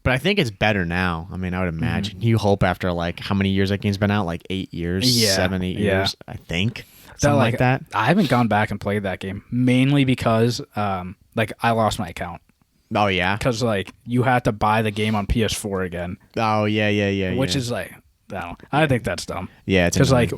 But I think it's better now. I mean, I would imagine. You hope after like how many years that game's been out? Like 8 years? Yeah. 7, 8 years, I think. Something like that. I haven't gone back and played that game, mainly because like I lost my account. Oh, yeah? Because, like, you had to buy the game on PS4 again. Oh, yeah. Which is, like, I think that's dumb. Yeah, it's because, like,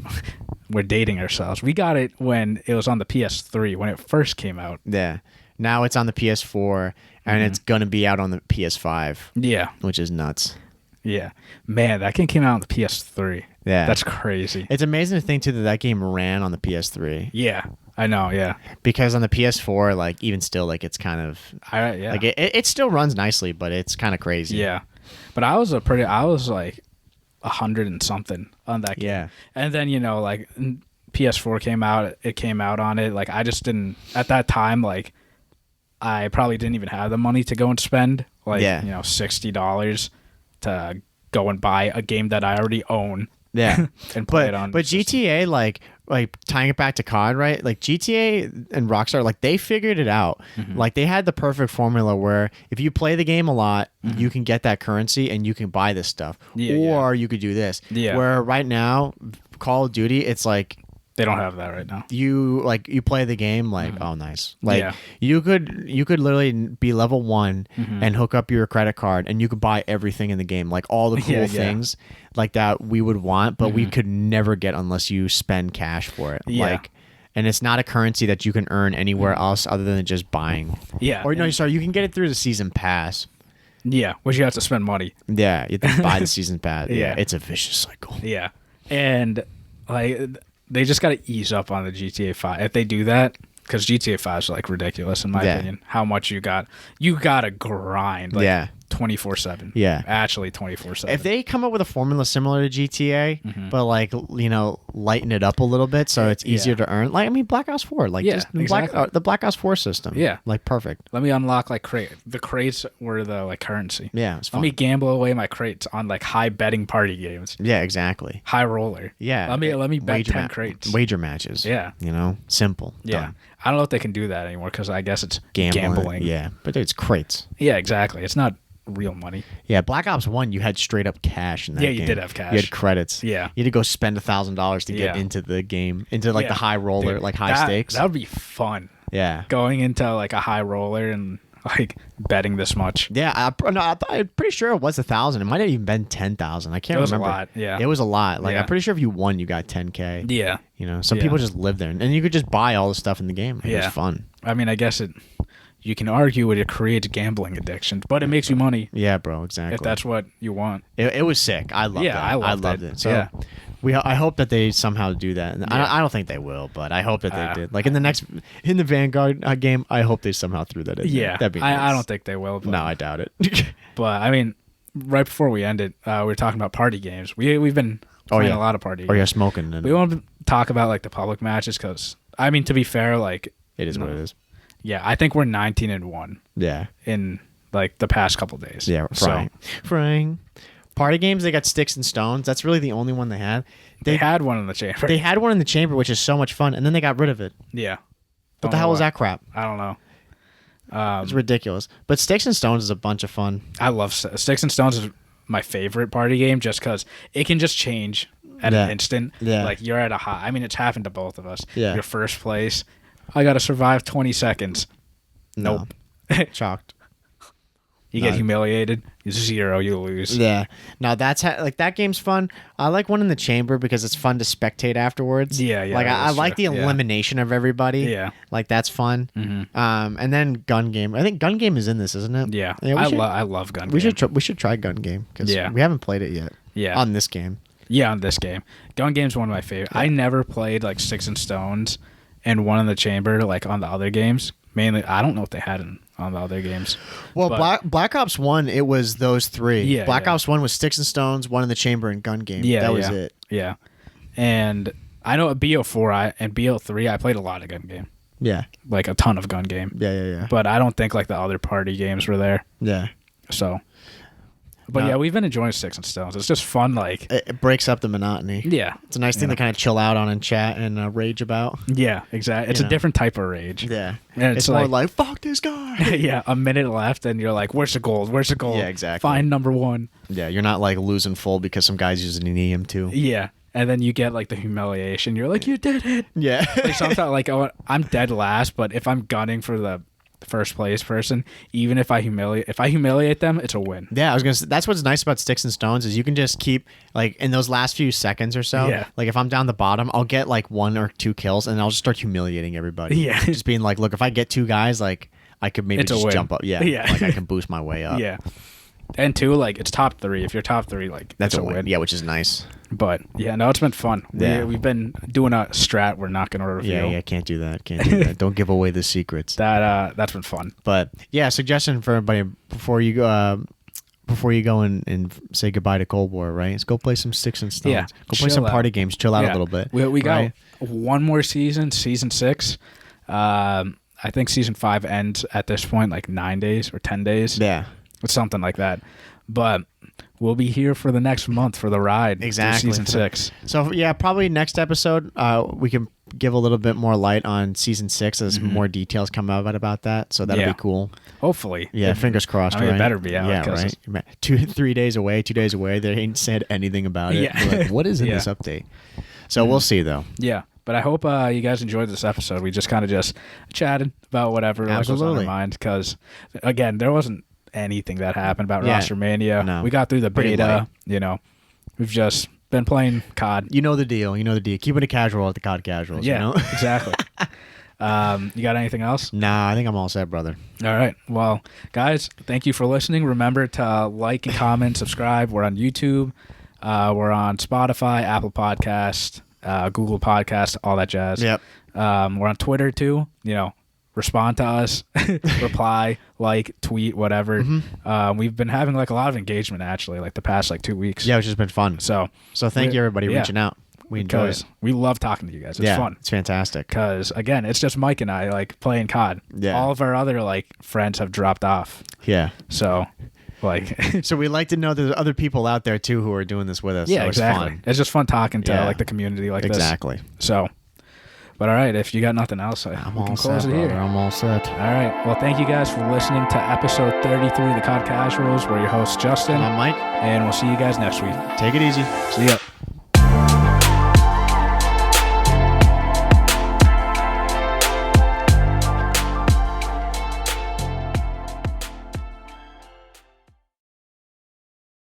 we're dating ourselves. We got it when it was on the PS3, when it first came out. Yeah. Now it's on the PS4, and it's going to be out on the PS5. Yeah. Which is nuts. Yeah. Man, that game came out on the PS3. Yeah. That's crazy. It's amazing to think, too, that game ran on the PS3. Yeah. I know, yeah. Because on the PS4, like even still, like it's kind of like it still runs nicely, but it's kind of crazy. Yeah, but I was like 100 and something on that game. Yeah, and then like PS4 came out. It came out on it. Like I just didn't at that time. Like I probably didn't even have the money to go and spend like $60 to go and buy a game that I already own. Yeah, and play it on. But GTA, like tying it back to COD, right? Like GTA and Rockstar, like they figured it out. Mm-hmm. Like they had the perfect formula where if you play the game a lot, mm-hmm. you can get that currency and you can buy this stuff, or you could do this. Yeah. Where right now, Call of Duty, it's like they don't have that right now. You play the game like mm-hmm. oh nice, like you could literally be level 1 mm-hmm. and hook up your credit card and you could buy everything in the game, like all the cool things like that we would want, but mm-hmm. we could never get unless you spend cash for it. Yeah. Like, and it's not a currency that you can earn anywhere mm-hmm. else other than just buying. Yeah. Or no, sorry, you can get it through the season pass. Yeah, which you have to spend money. Yeah, you have to buy the season pass. Yeah, it's a vicious cycle. Yeah, and like they just got to ease up on the GTA 5 if they do that, because GTA 5 is like ridiculous in my opinion. How much you got to grind. Like, 24/7. Yeah, actually 24/7. If they come up with a formula similar to GTA, mm-hmm. but like lighten it up a little bit so it's easier to earn. Like I mean, Black Ops 4, like just exactly. the Black Ops 4 system. Yeah, like perfect. Let me unlock like the crates were the like currency. Yeah, it's fun. Let me gamble away my crates on like high betting party games. Yeah, exactly. High roller. Yeah. Let me bet 10 crates. Wager matches. Yeah. Simple. Yeah. Done. I don't know if they can do that anymore because I guess it's gambling. Yeah, but it's crates. Yeah, exactly. It's not real money. Yeah, Black Ops 1, you had straight up cash in that game. Yeah, you did have cash. You had credits. Yeah. You had to go spend $1,000 to get into the game, into like the high roller, dude, like high stakes. That would be fun. Yeah. Going into like a high roller and like betting this much. Yeah, I'm pretty sure it was 1,000. It might have even been 10,000. I can't remember. It was a lot. Yeah, it was a lot. Like I'm pretty sure if you won, you got 10K. Yeah, some people just live there, and you could just buy all the stuff in the game. It was fun. I mean, I guess you can argue it creates gambling addiction, but it makes you money. Yeah, bro, exactly. If that's what you want. It was sick. I loved it. I loved it. So I hope that they somehow do that. I don't think they will, but I hope that they did. Like in the Vanguard game, I hope they somehow threw that in. Yeah, that'd be nice. I don't think they will. But, no, I doubt it. But I mean, right before we ended, we were talking about party games. We've been playing a lot of party games. Or you're smoking. We want to talk about like the public matches because I mean, to be fair, like it is what it is. Yeah, I think we're 19-1. Yeah, in like the past couple days. Yeah, frying. Party games, they got Sticks and Stones. That's really the only one they had. They had one in the chamber. They had one in the chamber, which is so much fun, and then they got rid of it. Yeah. What the hell was that crap? I don't know. It's ridiculous. But Sticks and Stones is a bunch of fun. I love Sticks and Stones is my favorite party game just because it can just change at an instant. Yeah. Like you're at a high. I mean, it's happened to both of us. Yeah. Your first place. I got to survive 20 seconds. Nope. Shocked. You get humiliated. 0, you lose. Yeah. Now that's like that game's fun. I like one in the chamber because it's fun to spectate afterwards. Yeah. Like I like the elimination of everybody. Yeah. Like that's fun. Mm-hmm. And then Gun Game. I think Gun Game is in this, isn't it? Yeah. I love Gun Game. We should try Gun Game because we haven't played it yet. Yeah. On this game. Yeah, on this game. Gun Game's one of my favorites. I never played like Sticks and Stones and one in the chamber like on the other games. Mainly, I don't know if they had it on the other games. Well, Black Ops 1, it was those three. Yeah, Black Ops 1 was Sticks and Stones, one in the chamber, and Gun Game. Yeah, that was it. Yeah. And I know at BO4 and BO3, I played a lot of Gun Game. Yeah. Like a ton of Gun Game. Yeah. But I don't think like the other party games were there. Yeah. So. But we've been enjoying Sticks and Stones. It's just fun, like it breaks up the monotony. Yeah, it's a nice thing to kind of chill out on and chat and rage about. Yeah, exactly. It's a different type of rage. Yeah, and it's more like fuck this guy. Yeah, a minute left, and you're like, "Where's the gold? Where's the gold? Yeah, exactly. Find number 1." Yeah, you're not like losing full because some guy's using an EM2. Yeah, and then you get like the humiliation. You're like, "You did it." Yeah. Like sometimes, like I'm dead last, but if I'm gunning for the first place person, even if I humiliate them, it's a win. Yeah, I was gonna say, that's what's nice about Sticks and Stones is you can just keep like in those last few seconds or so. Yeah. Like if I'm down the bottom, I'll get like 1 or 2 kills and I'll just start humiliating everybody. Yeah. Just being like, look, if I get 2 guys, like I could maybe just jump up. Yeah. Like I can boost my way up. Yeah. And two, like it's top 3. If you're top 3, like that's it's a win. Yeah, which is nice. But yeah, no, it's been fun. Yeah. We've been doing a strat we're not going to reveal. Yeah, can't do that. Can't do that. Don't give away the secrets. That's been fun. But yeah, suggestion for everybody before you go and say goodbye to Cold War, right? Is go play some Sticks and Stones. Yeah, Go play some party games. Chill out a little bit. We right? got one more season 6. I think season 5 ends at this point, like 9 days or 10 days. Yeah. It's something like that. But we'll be here for the next month for the ride. Exactly. Season 6. So yeah, probably next episode we can give a little bit more light on season 6 as more details come out about that. So that'll be cool. Hopefully. Yeah, fingers crossed. It right? better be out. Yeah, right. 2-3 days away. 2 days away. They ain't said anything about it. Yeah. Like, what is in this update? So we'll see though. Yeah. But I hope you guys enjoyed this episode. We just kind of just chatted about whatever was on our mind. Because, again, there wasn't anything that happened about Rostermania. No. We got through the beta. You know, we've just been playing COD. You know the deal. Keeping it casual at the COD Casuals. Yeah, you know? Exactly. You got anything else? Nah, I think I'm all set, brother. All right. Well, guys, thank you for listening. Remember to like and comment, subscribe. We're on YouTube. We're on Spotify, Apple Podcast, Google Podcast, all that jazz. Yep. We're on Twitter too. Respond to us, reply, like, tweet, whatever. We've been having like a lot of engagement actually, like the past 2 weeks. Yeah, which has been fun. So thank you everybody reaching out. We enjoy it. We love talking to you guys. It's fun. It's fantastic. Because again, it's just Mike and I like playing COD. Yeah. All of our other friends have dropped off. Yeah. So so we like to know there's other people out there too who are doing this with us. Yeah, so exactly. It's fun. It's just fun talking to the community this. Exactly. So, but all right, if you got nothing else, we can close it here. I'm all set. All right. Well, thank you guys for listening to episode 33 of the COD Casuals. We're your hosts, Justin. And I'm Mike. And we'll see you guys next week. Take it easy. See ya.